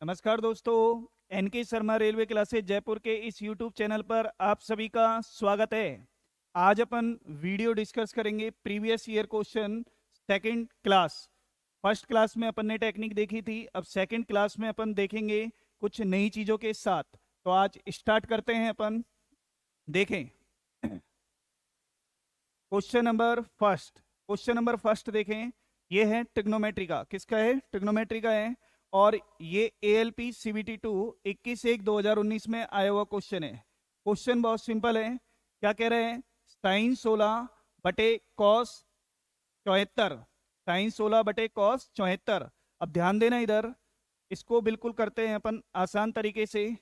नमस्कार दोस्तों। NK Sharma Railway Classes Jaipur के इस यूट्यूब चैनल पर आप सभी का स्वागत है। आज अपन वीडियो डिस्कस करेंगे previous year question second class. First class में अपन ने टेक्निक देखी थी, अब सेकंड क्लास में अपन देखेंगे कुछ नई चीज़ों के साथ। तो आज स्टार्ट करते हैं अपन। देखें क्वेश्चन नंबर फर्स्ट देखें। ये है ट्रिग्नोमेट्री का, किसका है? ट्रिग्नोमेट्री का है। और ये ALP CBT 2 21/1/2019 में आया हुआ क्वेश्चन है। क्वेश्चन बहुत सिंपल है। क्या कह रहे हैं? साइन 16 बटे कॉस 74। साइन 16 बटे कॉस 74। अब ध्यान देना इधर, इसको बिल्कुल करते हैं अपन आसान तरीके से।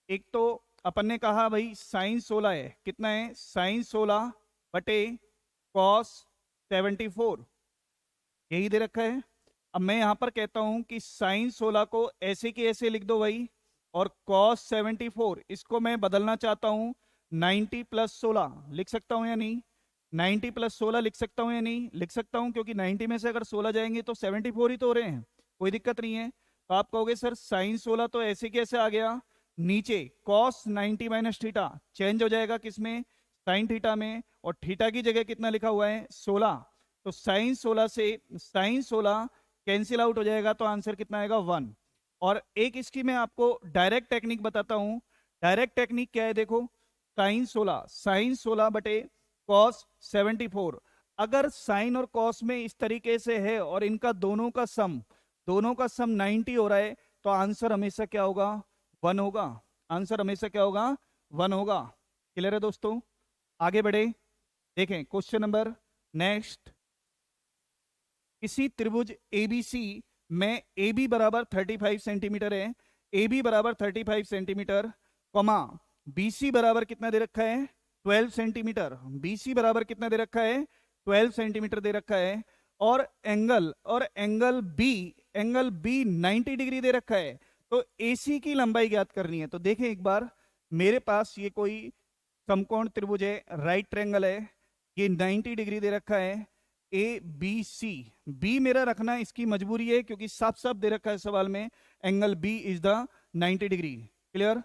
एक तो अपन ने कहा भाई साइन 16 है, कितना है? साइन 16 बटे कॉस 74, यही दे रखा है। अब मैं यहां पर कहता हूं कि साइन 16 को ऐसे के ऐसे लिख दो भाई, और कॉस 74 इसको मैं बदलना चाहता हूं 90 प्लस 16। लिख सकता हूं या नहीं? 90 प्लस 16 लिख सकता हूं या नहीं? लिख सकता हूं, क्योंकि 90 में से अगर 16 जाएंगे तो 74 ही तो हो रहे हैं, कोई दिक्कत नहीं है। तो आप कहोगे सर साइन 16 तो ऐसे कैसे आ गया? नीचे कॉस 90 माइनस थीटा चेंज हो जाएगा किसमें? साइन थीटा में। और थीटा की जगह कितना लिखा हुआ है? 16। तो साइन 16 से साइन 16 कैंसिल आउट हो जाएगा, तो आंसर कितना आएगा? 1। और एक इसकी मैं आपको डायरेक्ट टेक्निक बताता हूं। डायरेक्ट टेक्निक क्या है? देखो, साइन 16 बटे कॉस 74। अगर साइन और कॉस में इस तरीके से है और इनका दोनों का सम 90 हो रहा है, तो आंसर हमेशा क्या होगा? 1 होगा। आंसर हमेशा क्या होगा? 1 होगा। क्लियर है दोस्तों? आगे बढ़े, देखें क्वेश्चन नंबर नेक्स्ट। किसी त्रिभुज ABC में AB बराबर 35 सेंटीमीटर है, AB बराबर 35 सेंटीमीटर, कॉमा BC बराबर कितना दे रखा है? 12 सेंटीमीटर। BC बराबर कितना दे रखा है? 12 सेंटीमीटर दे रखा है। और एंगल बी 90 डिग्री दे रखा है। तो AC की लंबाई ज्ञात करनी है। तो देखें एक बार, मेरे पास ये कोई समकोण त्रिभुज है, राइट ट्रायंगल है, ये 90 डिग्री दे रखा है। ABC, बी मेरा रखना इसकी मजबूरी है, क्योंकि साफ साफ दे रखा है सवाल में, angle B is the 90 degree. Clear?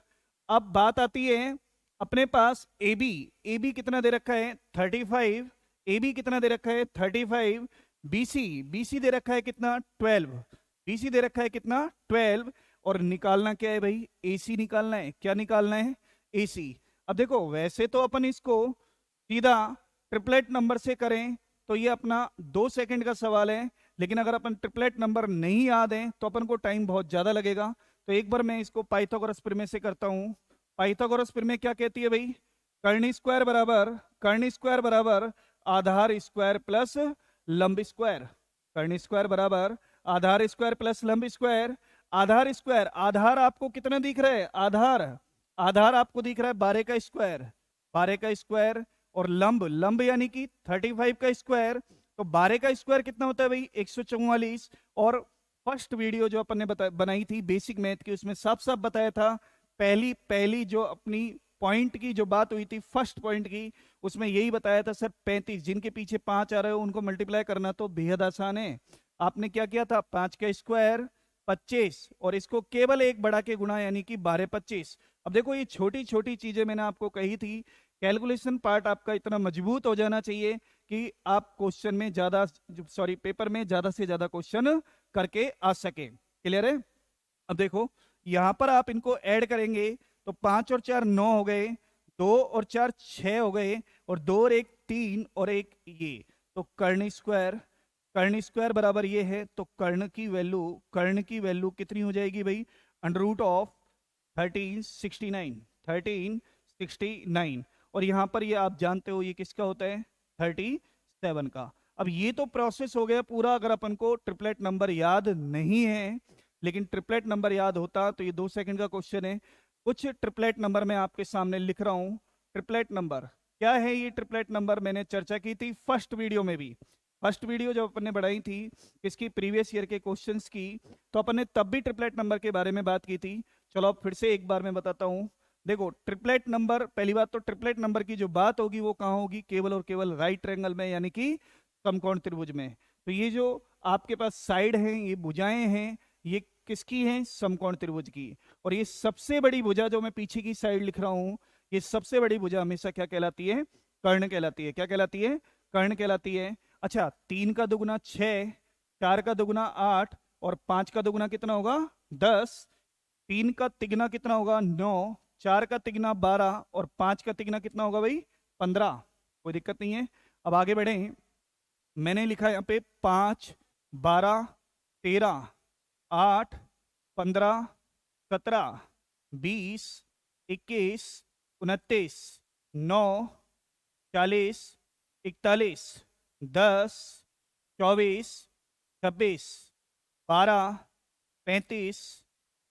अब बात आती है अपने पास AB कितना दे रखा है? 35। AB कितना दे रखा है? 35। BC दे रखा है कितना? 12। BC दे रखा है कितना? 12। और निकालना क्या है भाई? AC निकालना है। क्या निकालना है? AC। अब देखो, वैसे तो अपन इसको सीधा ट्रिपलेट नंबर से करें तो ये अपना 2 सेकंड का सवाल है, लेकिन अगर अपन ट्रिपलेट नंबर नहीं याद है तो अपन को टाइम बहुत ज्यादा लगेगा। तो एक बार मैं इसको पाइथागोरस प्रमेय से करता हूं। पाइथागोरस प्रमेय क्या कहती है भाई? कर्ण स्क्वायर बराबर आधार स्क्वायर प्लस लंब स्क्वायर। कर्ण स्क्वायर बराबर आधार स्क्वायर प्लस लंब स्क्वायर। आधार आपको कितना दिख रहा है? आधार आपको दिख रहा है 12 का स्क्वायर। 12 का स्क्वायर। और लंब लंब यानी कि 35 का स्क्वायर। तो 12 का स्क्वायर कितना होता है भाई? 144। और फर्स्ट वीडियो जो अपन ने बनाई थी बेसिक मैथ की, उसमें साफ साफ बताया था, पहली पहली जो अपनी पॉइंट की जो बात हुई थी, फर्स्ट पॉइंट की, उसमें यही बताया था सर 35 जिनके पीछे 5 आ रहे हो उनको मल्टीप्लाई करना तो बेहद आसान है। आपने क्या किया था? 5 का स्क्वायर 25, और इसको केवल एक बढ़ा के गुणा, यानी कि 12 25। अब देखो, ये छोटी छोटी चीजें मैंने आपको कही थी। कैलकुलेशन पार्ट आपका इतना मजबूत हो जाना चाहिए कि आप क्वेश्चन में ज्यादा, सॉरी पेपर में ज्यादा से ज्यादा क्वेश्चन करके आ सके। क्लियर है? अब देखो, यहां पर आप इनको ऐड करेंगे तो 5 और 4 9 हो गए, 2 और 4 6 हो गए, और 2 और 1 3, और एक ये। तो कर्ण स्क्वायर बराबर ये है, तो कर्ण की वैल्यू कितनी हो जाएगी भाई? Under root of 1369। और यहां पर ये आप जानते हो ये किसका होता है? 37 का। अब ये तो प्रोसेस हो गया पूरा, अगर अपन को ट्रिपलेट नंबर याद नहीं है। लेकिन ट्रिपलेट नंबर याद होता तो ये 2 सेकंड का क्वेश्चन है। कुछ ट्रिपलेट नंबर मैं आपके सामने लिख रहा हूं। ट्रिपलेट नंबर क्या है? ये ट्रिपलेट नंबर मैंने चर्चा की थी फर्स्ट वीडियो में भी। फर्स्ट वीडियो जब अपन ने बढ़ाई थी इसकी प्रीवियस ईयर के क्वेश्चंस की, तो अपन ने तब भी ट्रिपलेट नंबर के बारे में बात की थी। चलो अब फिर से एक बार मैं बताता हूं। देखो, ट्रिपलेट नंबर, पहली बात तो ट्रिपलेट नंबर की जो बात होगी वो कहां होगी? केवल और केवल राइट ट्रायंगल में, यानी कि समकोण त्रिभुज में। तो ये जो आपके पास साइड है, ये भुजाएं हैं, ये किसकी है? समकोण त्रिभुज की। और ये सबसे बड़ी भुजा जो मैं पीछे की साइड लिख रहा हूं, ये सबसे बड़ी भुजा हमेशा क्या कहलाती है? कर्ण कहलाती है। क्या कहलाती है? कर्ण कहलाती है। अच्छा, 3 का दुगुना 6, 4 का दुगुना 8 और 5 का दुगुना कितना होगा? 10। 3 का तिगुना कितना होगा? 9। 4 का तिगुना 12 और 5 का तिगुना कितना होगा भाई? 15। कोई दिक्कत नहीं है। अब आगे बढ़े। मैंने लिखा यहाँ पे 5, 12, 13, 8, 15, 17, 20, 21, 29, 9, 40, 41, 10, 24, 26, 12, 35,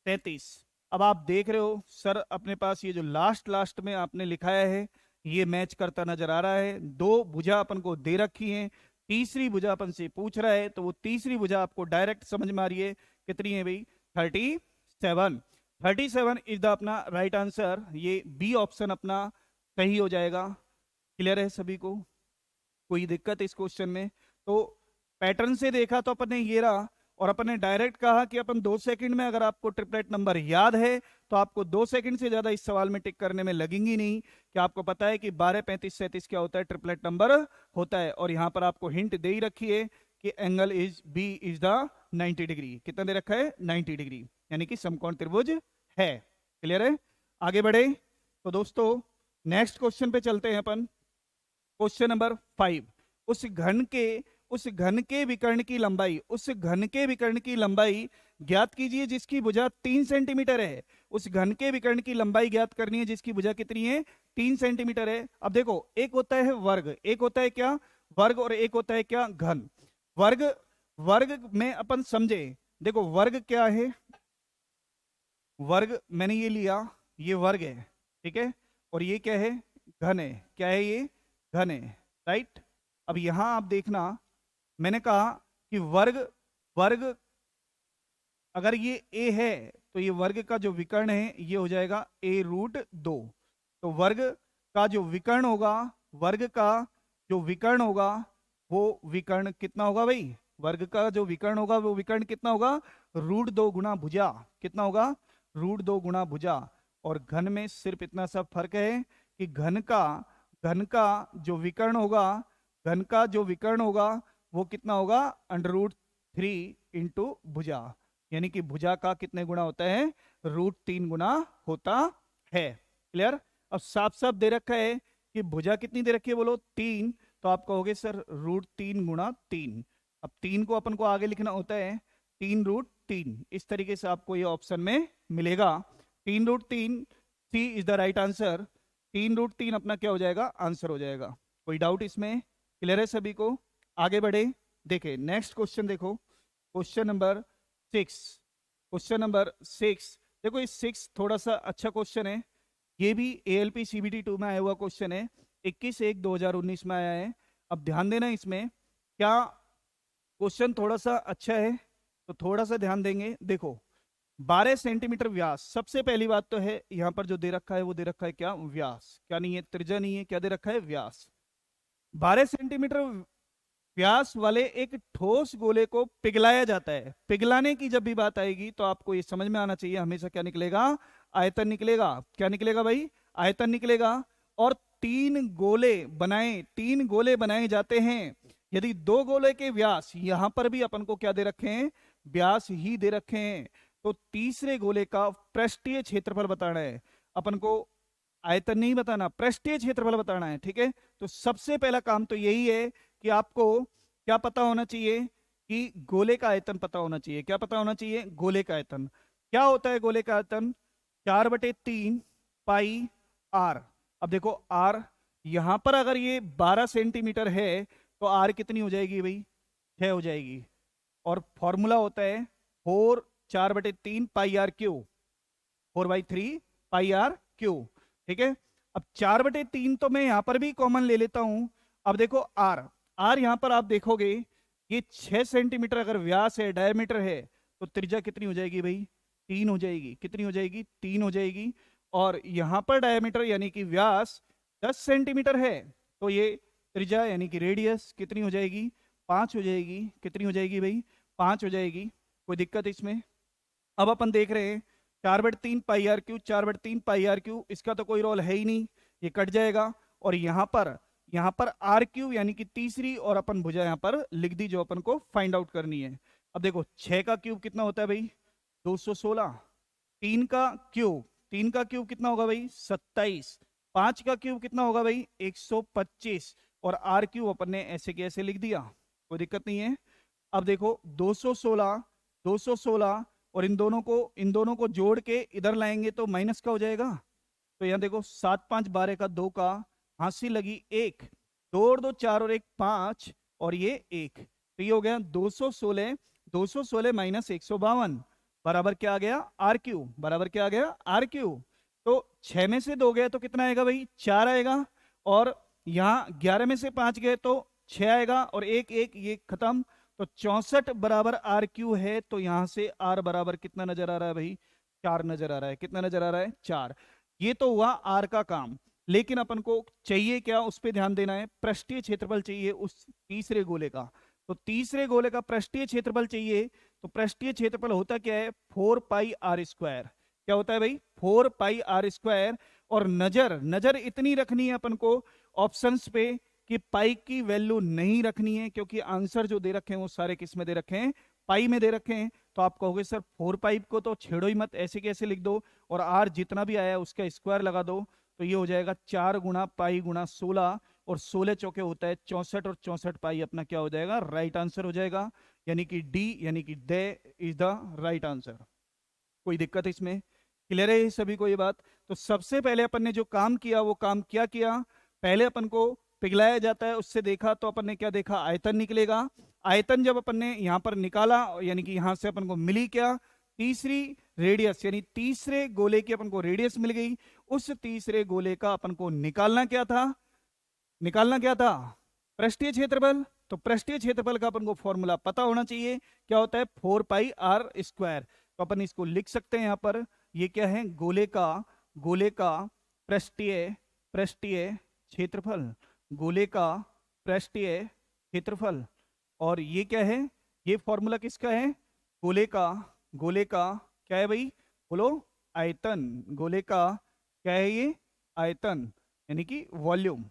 33। अब आप देख रहे हो सर अपने पास ये जो लास्ट में आपने लिखाया है ये मैच करता नजर आ रहा है। 2 भुजा अपन को दे रखी है, तीसरी भुजा अपन से पूछ रहा है, तो वो तीसरी भुजा आपको डायरेक्ट समझ में आ रही है। कितनी है भाई? 37। 37 इज द अपना राइट आंसर। ये बी ऑप्शन अपना सही हो जाएगा। क्लियर है सभी को? कोई दिक्कत इस क्वेश्चन में? तो पैटर्न से देखा तो अपन ने ये रहा, और अपन ने डायरेक्ट कहा कि अपन 2 सेकंड में, अगर आपको ट्रिपलेट नंबर याद है तो आपको 2 सेकंड से ज्यादा इस सवाल में टिक करने में लगेंगी नहीं। कि आपको पता है कि 12, 35, 37 क्या होता है? ट्रिपलेट नंबर होता है। और यहां पर आपको हिंट दे ही रखी है कि angle is B is the 90 degree. कितना दे रखा है? 90 डिग्री, यानी कि समकोण त्रिभुज है। क्लियर है? आगे बढ़े तो दोस्तों नेक्स्ट क्वेश्चन पे चलते हैं अपन। Question number 5। उस घन के विकर्ण की लंबाई, उस घन के विकर्ण की लंबाई ज्ञात कीजिए जिसकी भुजा 3 सेंटीमीटर है। उस घन के विकर्ण की लंबाई ज्ञात करनी है जिसकी भुजा कितनी है? 3 सेंटीमीटर है। अब देखो, एक होता है वर्ग, एक होता है क्या? वर्ग, और एक होता है क्या? घन। वर्ग, वर्ग में अपन समझे, देखो वर्ग क्या है? वर्ग मैंने ये लिया, ये वर्ग है, ठीक है। और ये क्या है? घन है। क्या है ये? घन है, राइट। अब यहां आप देखना, मैंने कहा कि वर्ग, वर्ग अगर ये a है तो ये वर्ग का जो विकर्ण है ये हो जाएगा a√2। तो वर्ग का जो विकर्ण होगा, वर्ग का जो विकर्ण होगा वो विकर्ण कितना होगा भाई? वर्ग का जो विकर्ण होगा वो विकर्ण कितना होगा? √2 गुणा भुजा। कितना होगा? √2 गुणा भुजा। और घन में सिर्फ इतना सा फर्क है कि घन का जो विकर्ण होगा, घन का जो विकर्ण होगा वो कितना होगा? √3 इंटू भुजा। यानी कि भुजा का कितने गुना होता है? √3 गुना होता है। क्लियर? अब साफ साफ दे रखा है कि भुजा कितनी दे रखी है? बोलो 3। तो आप कहोगे सर √3 गुणा 3। अब 3 को अपन को आगे लिखना होता है 3√3। इस तरीके से आपको ये ऑप्शन में मिलेगा। 3√3 सी इज द राइट आंसर। 3√3 अपना क्या हो जाएगा? आंसर हो जाएगा। कोई डाउट इसमें? क्लियर है सभी को? आगे बढ़े, देखे नेक्स्ट क्वेश्चन। देखो क्वेश्चन नंबर 6। क्वेश्चन नंबर 6 देखो, ये 6 थोड़ा सा अच्छा क्वेश्चन है। ये भी ALP CBT 2 में आया हुआ क्वेश्चन है, 21/1/2019 में आया है। अब ध्यान देना इसमें, क्या क्वेश्चन थोड़ा सा अच्छा है तो थोड़ा सा ध्यान देंगे। देखो 12 सेंटीमीटर व्यास, सबसे पहली बात तो है यहां पर जो दे रखा है वो दे रखा है क्या? व्यास। क्या नहीं है? त्रिज्या नहीं है। क्या दे रखा है? व्यास। 12 सेंटीमीटर व्यास वाले एक ठोस गोले को पिघलाया जाता है। पिघलाने की जब भी बात आएगी तो आपको ये समझ में आना चाहिए, हमेशा क्या निकलेगा? आयतन निकलेगा। क्या निकलेगा भाई? आयतन निकलेगा। और 3 गोले बनाए जाते हैं। यदि 2 गोले के व्यास, यहां पर भी अपन को क्या दे रखे हैं? व्यास ही दे रखे हैं। तो तीसरे गोले का पृष्ठीय क्षेत्रफल बताना है अपन को, आयतन नहीं बताना, पृष्ठीय क्षेत्रफल बताना है। ठीक है, तो सबसे पहला काम तो यही है कि आपको क्या पता होना चाहिए? कि गोले का आयतन पता होना चाहिए। क्या पता होना चाहिए? गोले का आयतन। क्या होता है गोले का आयतन? 4/3 पाई आर। अब देखो आर, यहां पर अगर ये 12 सेंटीमीटर है तो आर कितनी हो जाएगी भाई? 6 हो जाएगी। और फॉर्मूला होता है 4/3 pi r cube, 4/3 pi r cube. ठीक है, अब 4/3 तो मैं यहां पर भी कॉमन ले लेता हूं। अब देखो आर यहां पर आप देखोगे ये 6 सेंटीमीटर अगर व्यास है, डायमीटर है, तो त्रिज्या कितनी हो जाएगी भाई? 3 हो जाएगी। कितनी हो जाएगी? 3 हो जाएगी। और यहां पर डायमीटर यानी कि व्यास 10 सेंटीमीटर है, तो ये त्रिज्या यानी कि रेडियस कितनी हो जाएगी? 5 हो जाएगी। कितनी हो जाएगी भाई? 5 हो जाएगी। कोई दिक्कत इसमें? अब अपन देख रहे हैं 4/3 pi r cube, 4/3 pi r cube, इसका तो कोई रोल है ही नहीं, ये कट जाएगा। और यहाँ पर आर क्यू यानी कि तीसरी और अपन भुजा यहाँ पर लिख दी जो अपन को फाइंड आउट करनी है। अब देखो 6 का क्यूब कितना होता है भाई 216, 3 का क्यूब, 3 का क्यूब कितना होगा भाई 27, 5 का क्यूब कितना होगा भाई 125, और आर क्यूब अपन ने ऐसे के ऐसे लिख दिया, कोई दिक्कत नहीं है। अब देखो 216, 216 और इन दोनों को जोड़ के इधर लाएंगे तो माइनस का हो जाएगा। तो यहाँ देखो 7 5 12 का 2 का हांसी लगी 1, 2 और 2 4 और 1 5 और ये 1, तो ये हो गया 216, 216 माइनस 152 बराबर क्या आ गया आर क्यू, बराबर क्या आ गया आर क्यू। तो 6 में से 2 गए तो कितना आएगा भाई 4 आएगा, और यहाँ 11 में से 5 गए तो 6 आएगा, और एक एक ये खत्म, तो 64 बराबर आर क्यू है। तो यहां से आर बराबर कितना नजर आ रहा है भाई 4 नजर आ रहा है, कितना नजर आ रहा है 4। ये तो हुआ आर का काम, लेकिन अपन को चाहिए क्या उस पर ध्यान देना है, पृष्ठीय क्षेत्रफल चाहिए उस तीसरे गोले का। तो तीसरे गोले का पृष्ठीय क्षेत्रफल चाहिए, तो पृष्ठीय क्षेत्रफल होता क्या है 4 पाई आर स्क्वायर, क्या होता है भाई 4 पाई आर स्क्वायर। और नजर नजर इतनी रखनी है अपन को ऑप्शंस पे कि पाई की वैल्यू नहीं रखनी है, क्योंकि आंसर जो दे रखे हैं वो सारे किस में दे रखे हैं पाई में दे रखे हैं। तो आप कहोगे सर 4 पाई को तो छेड़ो ही मत, ऐसे कैसे लिख दो, और आर जितना भी आया है उसका स्क्वायर लगा दो, तो ये हो जाएगा 4 गुणा पाई गुणा 16, और 16 चौके होता है 64, और 64 पाई अपना क्या हो जाएगा राइट आंसर हो जाएगा, यानी कि डी यानी कि दे इज द राइट आंसर। कोई दिक्कत इसमें, क्लियर है सभी को ये बात। तो सबसे पहले अपन ने जो काम किया वो काम क्या किया, पहले अपन को पिघलाया जाता है, उससे देखा तो अपन ने क्या देखा आयतन निकलेगा। आयतन जब अपन ने यहां पर निकाला, यानी कि यहां से अपन को मिली क्या तीसरी रेडियस, यानी तीसरे गोले की अपन को रेडियस मिल गई। उस तीसरे गोले का अपन को निकालना क्या था, निकालना क्या था पृष्ठीय क्षेत्रफल। तो पृष्ठीय क्षेत्रफल का अपन को फॉर्मूला पता होना चाहिए, क्या होता है 4 पाई आर स्क्वायर। तो अपन इसको लिख सकते हैं यहां पर, ये क्या है गोले का पृष्ठीय पृष्ठीय क्षेत्रफल, गोले का पृष्ठीय क्षेत्रफल। और ये क्या है, ये फॉर्मूला किसका है गोले का क्या है भाई बोलो आयतन, गोले का क्या है ये आयतन यानी कि वॉल्यूम,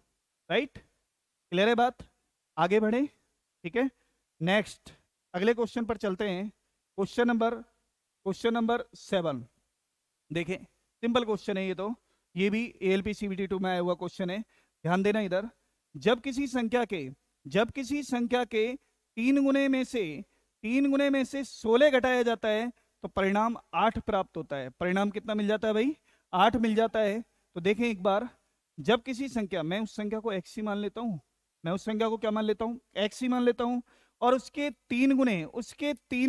राइट। क्लियर है बात, आगे बढ़े, ठीक है। नेक्स्ट अगले क्वेश्चन पर चलते हैं, क्वेश्चन नंबर 7। देखें सिंपल क्वेश्चन है ये, तो ये भी ALP CBT2 में आया हुआ क्वेश्चन है, ध्यान देना इधर। जब किसी संख्या के 3 गुने में से 16 घटाया जाता है तो परिणाम 8 प्राप्त होता है। परिणाम कितना मिल जाता है भाई 8 मिल जाता है। तो देखें एक बार, जब किसी संख्या, मैं उस संख्या को x ही मान लेता हूं, मैं उस संख्या को क्या मान लेता हूं x ही मान लेता हूं, और उसके 3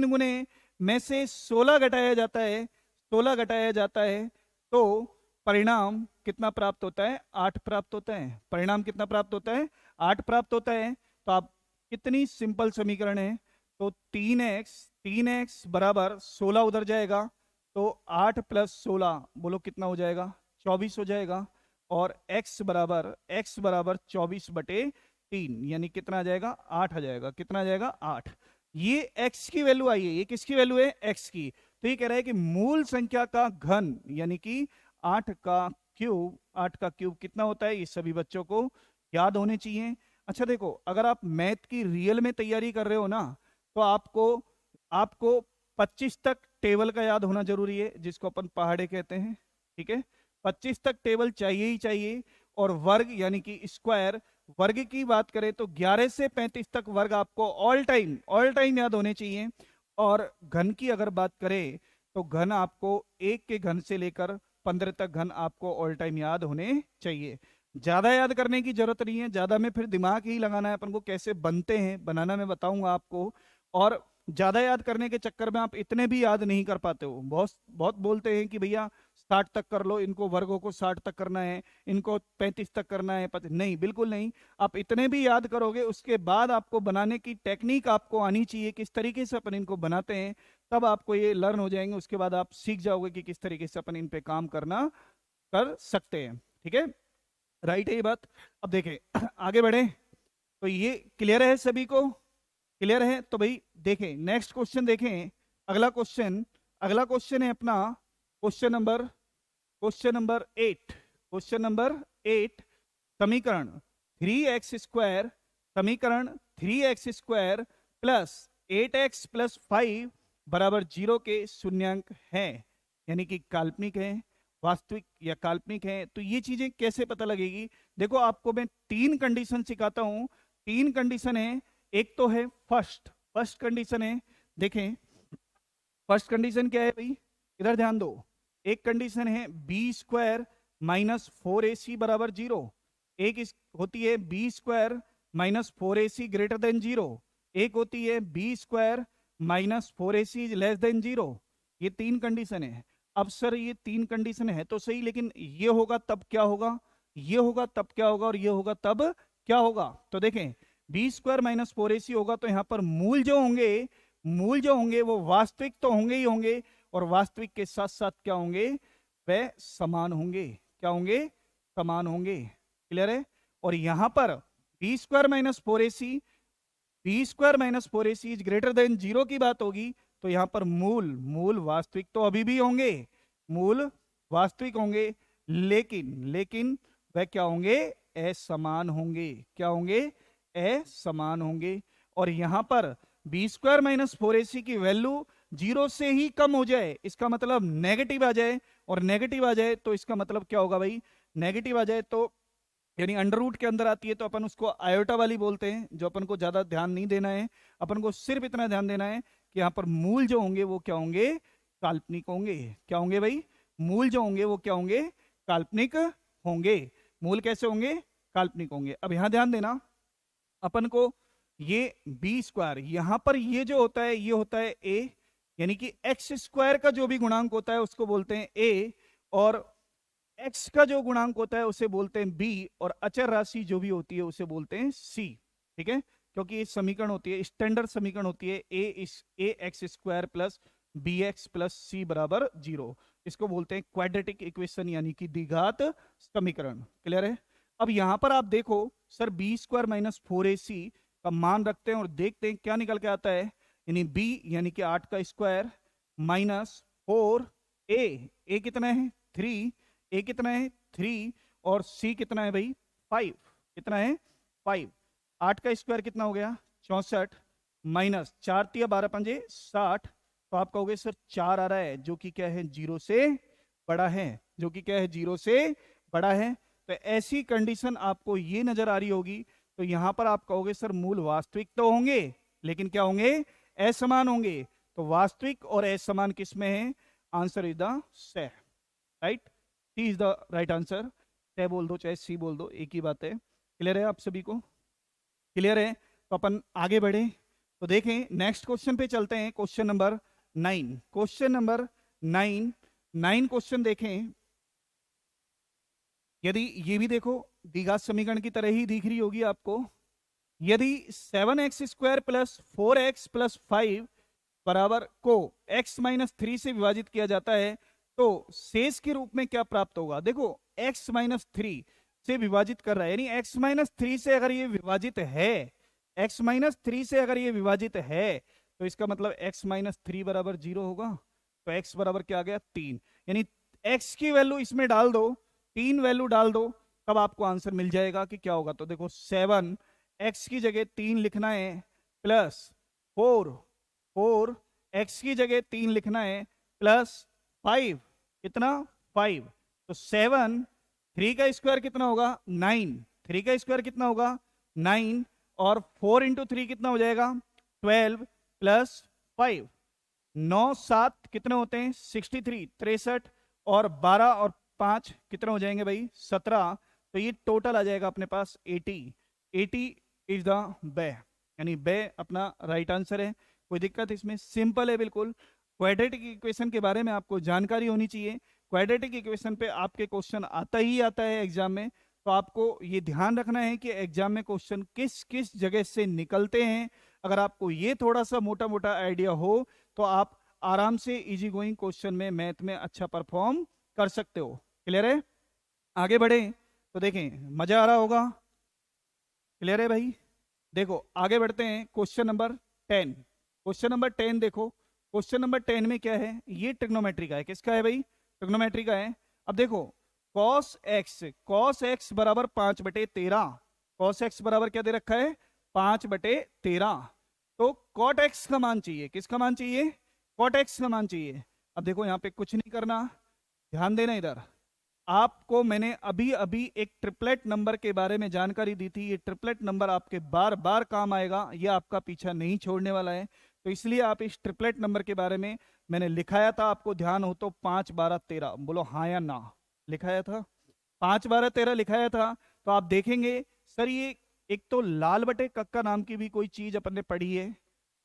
गुने में से 16 घटाया जाता है, 16 घटाया जाता है, तो परिणाम कितना प्राप्त होता है 8 प्राप्त होता है। परिणाम कितना प्राप्त होता है 8 प्राप्त होता है। तो आप कितनी सिंपल समीकरण है, तो 3x बराबर 16 उधर जाएगा, तो 8 प्लस 16 बोलो कितना हो जाएगा 24 हो जाएगा, और x बराबर 24/3 यानी कितना आ जाएगा 8 आ जाएगा, कितना आ जाएगा 8। ये x की वैल्यू आई है, ये किसकी वैल्यू है x की। तो ये कह रहा है कि मूल संख्या का घन यानी कि 8 का क्यूब कितना होता है, ये सभी बच्चों को याद होने चाहिए। अच्छा देखो, अगर आप मैथ की रियल में तैयारी कर रहे हो ना, तो आपको 25 तक टेबल का याद होना जरूरी है, जिसको अपन पहाड़े कहते हैं, ठीक है। 25 तक टेबल चाहिए ही चाहिए। और वर्ग यानी कि स्क्वायर, वर्ग की बात करें तो 11 से 35 तक वर्ग आपको ऑल टाइम याद होने चाहिए। और घन की अगर बात करें तो घन आपको 1 के घन से लेकर 15 तक घन आपको ऑल टाइम याद होने चाहिए। ज्यादा याद करने की जरूरत नहीं है, ज्यादा में फिर दिमाग ही लगाना है अपन को, कैसे बनते हैं बनाना मैं बताऊंगा आपको। और ज्यादा याद करने के चक्कर में आप इतने भी याद नहीं कर पाते हो। बहुत बहुत बोलते हैं कि भैया 60 तक कर लो, इनको वर्गों को 60 तक करना है, इनको 35 तक करना है, नहीं बिल्कुल नहीं। आप इतने भी याद करोगे, उसके बाद आपको बनाने की टेक्निक आपको आनी चाहिए, किस तरीके से अपन इनको बनाते हैं, तब आपको ये लर्न हो जाएंगे। उसके बाद आप सीख जाओगे कि किस तरीके से अपन इन पे काम करना कर सकते हैं, ठीक है, राइट है ये बात। अब देखें आगे बढ़े, तो ये क्लियर है सभी को, क्लियर है। तो भाई देखें नेक्स्ट क्वेश्चन, देखें अगला क्वेश्चन है अपना क्वेश्चन नंबर 8। क्वेश्चन नंबर 8, समीकरण 3x² समीकरण 3x² प्लस 8x प्लस 5 बराबर 0 के शून्यांक हैं, यानी कि काल्पनिक है, वास्तविक या काल्पनिक है। तो ये चीजें कैसे पता लगेगी? देखो आपको मैं 3 कंडीशन सिखाता हूं। 3 कंडीशन है। एक तो है फर्स्ट कंडीशन है, देखें फर्स्ट कंडीशन क्या है भाई, इधर ध्यान दो। एक कंडीशन है b² माइनस 4ac बराबर 0। एक होती है b² minus 4ac greater than 0। एक होती है b² minus 4ac less than 0। ये 3 कंडीशन है। अब सर ये 3 कंडीशन है तो सही, लेकिन ये होगा तब क्या होगा, ये होगा तब क्या होगा, और ये होगा तब क्या होगा? तो देखें b² माइनस 4ac होगा तो यहां पर मूल जो होंगे वो वास्तविक तो होंगे ही होंगे, और वास्तविक के साथ साथ क्या होंगे, वे समान होंगे। क्या होंगे? समान होंगे। क्लियर है? और यहां पर b² minus 4ac is greater than 0 की बात होगी, तो यहां पर मूल वास्तविक तो अभी भी होंगे, मूल वास्तविक होंगे, लेकिन वह क्या होंगे, असमान होंगे। क्या होंगे? असमान होंगे। और यहां पर b² माइनस 4ac की वैल्यू 0 से ही कम हो जाए, इसका मतलब नेगेटिव आ जाए, और नेगेटिव आ जाए तो इसका मतलब क्या होगा भाई, नेगेटिव आ जाए तो यानी अंडर रूट के अंदर आती है तो अपन उसको आयोटा वाली बोलते हैं, जो अपन को ज्यादा ध्यान नहीं देना है। अपन को सिर्फ इतना ध्यान देना है कि यहाँ पर मूल जो होंगे वो क्या होंगे, काल्पनिक होंगे। क्या होंगे भाई? मूल जो होंगे वो क्या होंगे, काल्पनिक होंगे। मूल कैसे होंगे? काल्पनिक होंगे। अब यहां ध्यान देना, अपन को ये b² यहां पर ये जो होता है ये होता है a, यानी कि x² का जो भी गुणांक होता है उसको बोलते हैं a, और x का जो गुणांक होता है उसे बोलते हैं b, और अचर राशि जो भी होती है उसे बोलते हैं c। ठीक है? क्योंकि ये समीकरण होती है, स्टैंडर्ड समीकरण होती है ax² plus bx plus c बराबर 0। इसको बोलते हैं क्वाड्रेटिक इक्वेशन, यानी कि द्विघात समीकरण। क्लियर है? अब यहां पर आप देखो सर b² माइनस 4ac का मान रखते हैं और देखते हैं क्या निकल के आता है, यानी b यानी कि 8 का स्क्वायर माइनस 4a कितना है 3, a कितना है 3, और c कितना है भाई 5। कितना है 5। 8 का स्क्वायर कितना हो गया 64, माइनस 4 तिया 12 पंजे 60, तो आप कहोगे सर 4 आ रहा है जो कि क्या है 0 से बड़ा है, जो कि क्या है 0 से बड़ा है। तो ऐसी कंडीशन आपको ये नजर आ रही होगी, तो यहां पर आप कहोगे सर मूल वास्तविक तो होंगे, लेकिन क्या होंगे, असमान होंगे। तो वास्तविक और असमान किस में है? Answer is the C, right? C is the right answer. से बोल दो चाहे सी बोल दो, एक ही बात है। क्लियर है आप सभी को? क्लियर है? तो अपन आगे बढ़े तो देखें नेक्स्ट क्वेश्चन पे चलते हैं। Question number 9, question number 9 question देखें। यदि ये भी देखो द्विघात समीकरण की तरह ही दिख रही होगी आपको। यदि 7x² प्लस 4x प्लस 5 बराबर को x माइनस 3 से विभाजित किया जाता है तो शेष के रूप में क्या प्राप्त होगा? देखो x माइनस 3 से विभाजित कर रहा है, यानी x माइनस 3 से अगर ये विभाजित है, x माइनस 3 से अगर ये विभाजित है तो इसका मतलब x माइनस 3 बराबर 0 होगा। तो x बराबर क्या आ गया 3, यानी x की वैल्यू इसमें डाल दो, 3 वैल्यू डाल दो, तब आपको आंसर मिल जाएगा कि क्या होगा। तो देखो 7 x की जगह 3 लिखना है प्लस 4 x की जगह 3 लिखना है प्लस 5, कितना 5, तो 7 3 का स्क्वायर कितना होगा 9, 3 का स्क्वायर कितना होगा 9, और 4 इंटू 3 कितना हो जाएगा 12 प्लस 5, 9 7 कितने होते हैं 63, 63, और 12 और 5 कितने हो जाएंगे भाई 17। तो ये टोटल आ जाएगा अपने पास 80 इज द बे, यानी बे अपना राइट आंसर है। कोई दिक्कत इसमें? सिंपल है बिल्कुल। क्वाड्रेटिक इक्वेशन के बारे में आपको जानकारी होनी चाहिए। क्वाड्रेटिक इक्वेशन पे आपके क्वेश्चन आता ही आता है एग्जाम में, तो आपको ये ध्यान रखना है कि एग्जाम में क्वेश्चन किस किस जगह से निकलते हैं। अगर आपको ये थोड़ा सा मोटा मोटा आइडिया हो तो आप आराम से इजी गोइंग क्वेश्चन में मैथ में अच्छा परफॉर्म कर सकते हो। क्लियर है? आगे बढ़े तो देखें, मजा आ रहा होगा। क्लियर है भाई? देखो आगे बढ़ते हैं क्वेश्चन नंबर 10। क्वेश्चन नंबर 10 देखो, क्वेश्चन नंबर 10 में क्या है, ये ट्रिग्नोमेट्री का है। किसका है भाई? ट्रिग्नोमेट्री का है। अब देखो, कॉस एक्स बराबर 5/13, कॉस एक्स बराबर क्या दे रखा है? 5/13। तो कॉट एक्स का मान चाहिए। किसका मान चाहिए? कॉट एक्स का मान चाहिए। अब देखो यहाँ पे कुछ नहीं करना, ध्यान देना इधर। आपको मैंने अभी अभी एक ट्रिपलेट नंबर के बारे में जानकारी दी थी। ये ट्रिपलेट नंबर आपके बार बार काम आएगा, ये आपका पीछा नहीं छोड़ने वाला है। तो इसलिए आप इस ट्रिपलेट नंबर के बारे में मैंने लिखाया था, आपको ध्यान हो तो 5 12 13 बोलो हाँ या ना। लिखाया था 5 12 13 लिखाया था। तो आप देखेंगे सर ये एक तो लाल बटे कक्का नाम की भी कोई चीज अपन ने पढ़ी है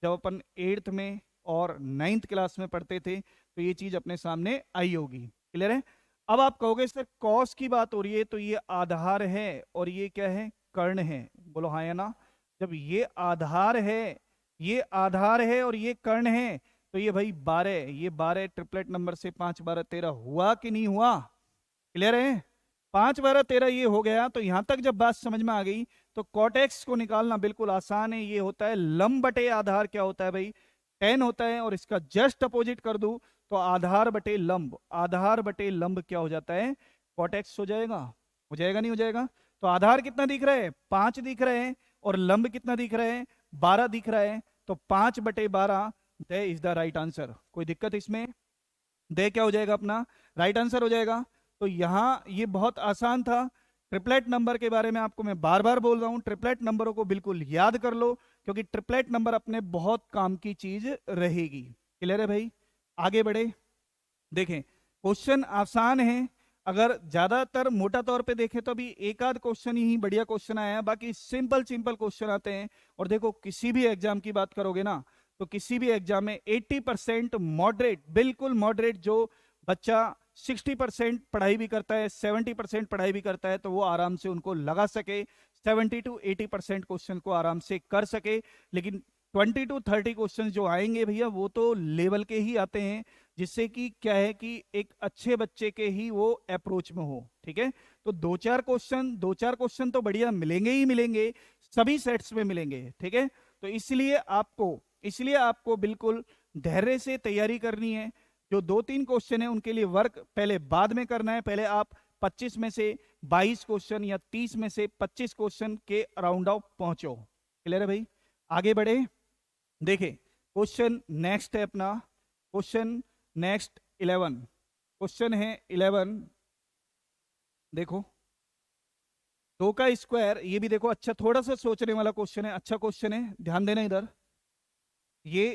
जब अपन 8th में और 9th क्लास में पढ़ते थे, तो ये चीज अपने सामने आई होगी। क्लियर है? अब आप कहोगे सर कॉस की बात हो रही है तो ये आधार है और ये क्या है? कर्ण है। बोलो हाँ या ना। जब ये आधार है, ये आधार है और ये कर्ण है, तो ये भाई 12, ये 12 ट्रिपलेट नंबर से 5 12 13 हुआ कि नहीं हुआ? क्लियर है? 5 12 13 ये हो गया। तो यहां तक जब बात समझ में आ गई तो कॉटेक्स को निकालना बिल्कुल आसान है। ये होता है लंब बटे आधार। क्या होता है भाई? 10 होता है। और इसका जस्ट अपोजिट कर दूं तो आधार बटे लंब, आधार बटे लंब क्या हो जाता है? कॉटेक्स हो जाएगा। हो जाएगा नहीं हो जाएगा? तो आधार कितना दिख रहा है? 5 दिख रहे हैं। और लंब कितना दिख रहा है? 12 दिख रहा है। तो 5/12 दे इज द राइट आंसर। कोई दिक्कत इसमें? दे क्या हो जाएगा अपना? राइट आंसर हो जाएगा। तो यहां ये बहुत आसान था। ट्रिपलेट नंबर के बारे में आपको मैं बार बार बोल रहा हूं, ट्रिपलेट नंबरों को बिल्कुल याद कर लो, क्योंकि ट्रिपलेट नंबर अपने बहुत काम की चीज रहेगी। क्लियर है भाई? आगे बढ़े। देखें क्वेश्चन आसान है। अगर ज्यादातर मोटा तौर पे देखें तो अभी एक आध क्वेश्चन ही बढ़िया क्वेश्चन आया है, बाकी सिंपल सिंपल क्वेश्चन आते हैं। और देखो किसी भी एग्जाम की बात करोगे ना, तो किसी भी एग्जाम में 80% मॉडरेट, बिल्कुल मॉडरेट जो बच्चा 60% पढ़ाई भी करता है, 70% पढ़ाई भी करता है, तो वो आराम से उनको लगा सके, 70 to 80% क्वेश्चन को आराम से कर सके। लेकिन 20 to 30 क्वेश्चन जो आएंगे भैया वो तो लेवल के ही आते हैं, जिससे कि क्या है कि एक अच्छे बच्चे के ही वो अप्रोच में हो। ठीक है? तो दो चार क्वेश्चन तो बढ़िया मिलेंगे ही मिलेंगे, सभी सेट्स में मिलेंगे। ठीक है? तो इसलिए आपको बिल्कुल धैर्य से तैयारी करनी है। जो 2-3 क्वेश्चन है उनके लिए वर्क पहले बाद में करना है। पहले आप 25 में से 22 क्वेश्चन या 30 में से 25 क्वेश्चन के अराउंड ऑफ पहुंचो। क्लियर है भाई? आगे बढ़े। देखे क्वेश्चन नेक्स्ट है अपना, क्वेश्चन नेक्स्ट 11, क्वेश्चन है 11। देखो 2 का स्क्वायर, ये भी देखो अच्छा थोड़ा सा सोचने वाला क्वेश्चन है, अच्छा क्वेश्चन है, ध्यान देना इधर। ये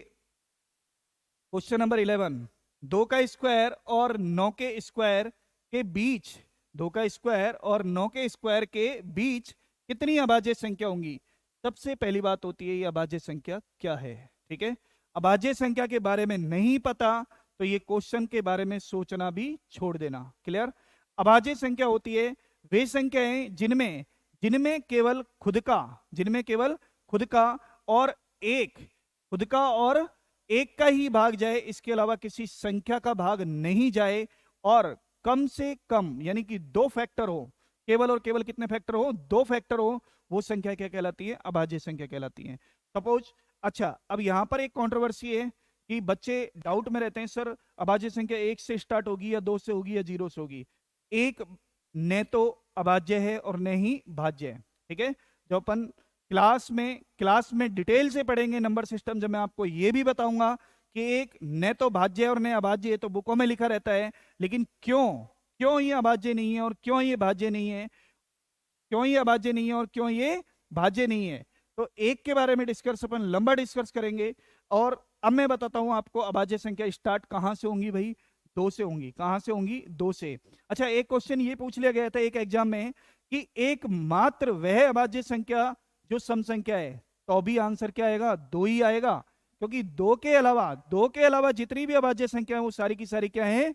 क्वेश्चन नंबर 11, 2 का स्क्वायर और 9 के स्क्वायर के बीच, 2 का स्क्वायर और 9 के स्क्वायर के बीच कितनी अभाज्य संख्या होंगी? सबसे पहली बात होती है ये अभाज्य संख्या क्या है। ठीक है? अभाज्य संख्या के बारे में नहीं पता तो ये क्वेश्चन के बारे में सोचना भी छोड़ देना। क्लियर? अभाज्य संख्या होती है वे संख्याएं जिनमें जिनमें केवल खुद का, जिनमें केवल खुद का और एक, खुद का और एक का ही भाग जाए, इसके अलावा किसी संख्या का भाग नहीं जाए, और कम से कम यानी कि 2 फैक्टर हो, केवल और केवल कितने फैक्टर हो? 2 फैक्टर हो, वो संख्या क्या कहलाती है? अभाज्य संख्या कहलाती है। सपोज, अच्छा अब यहां पर एक कंट्रोवर्सी है कि बच्चे डाउट में रहते हैं, सर अभाज्य संख्या 1 से स्टार्ट होगी या 2 से होगी या 0 से होगी? एक न तो अभाज्य है और न ही भाज्य है। ठीक है? जो अपन क्लास में डिटेल से पढ़ेंगे नंबर सिस्टम, जब मैं आपको यह भी बताऊंगा कि एक न तो भाज्य है और न अभाज्य है, तो बुकों में लिखा रहता है, लेकिन क्यों ये अभाज्य नहीं है और क्यों ये भाज्य नहीं है, क्यों ये अभाज्य नहीं है और क्यों ये भाज्य नहीं है, तो एक के बारे में डिस्कस अपन लंबा डिस्कस करेंगे। और अब मैं बताता हूं आपको अभाज्य संख्या स्टार्ट कहां से होंगी भाई? 2 से होंगी। कहां से होंगी? 2 से। अच्छा एक क्वेश्चन ये पूछ लिया गया था एक एग्जाम में कि एकमात्र वह अभाज्य संख्या जो सम संख्या है, तो भी आंसर क्या आएगा? 2 ही आएगा, क्योंकि 2 के अलावा जितनी भी अभाज्य संख्या है वो सारी की सारी क्या है?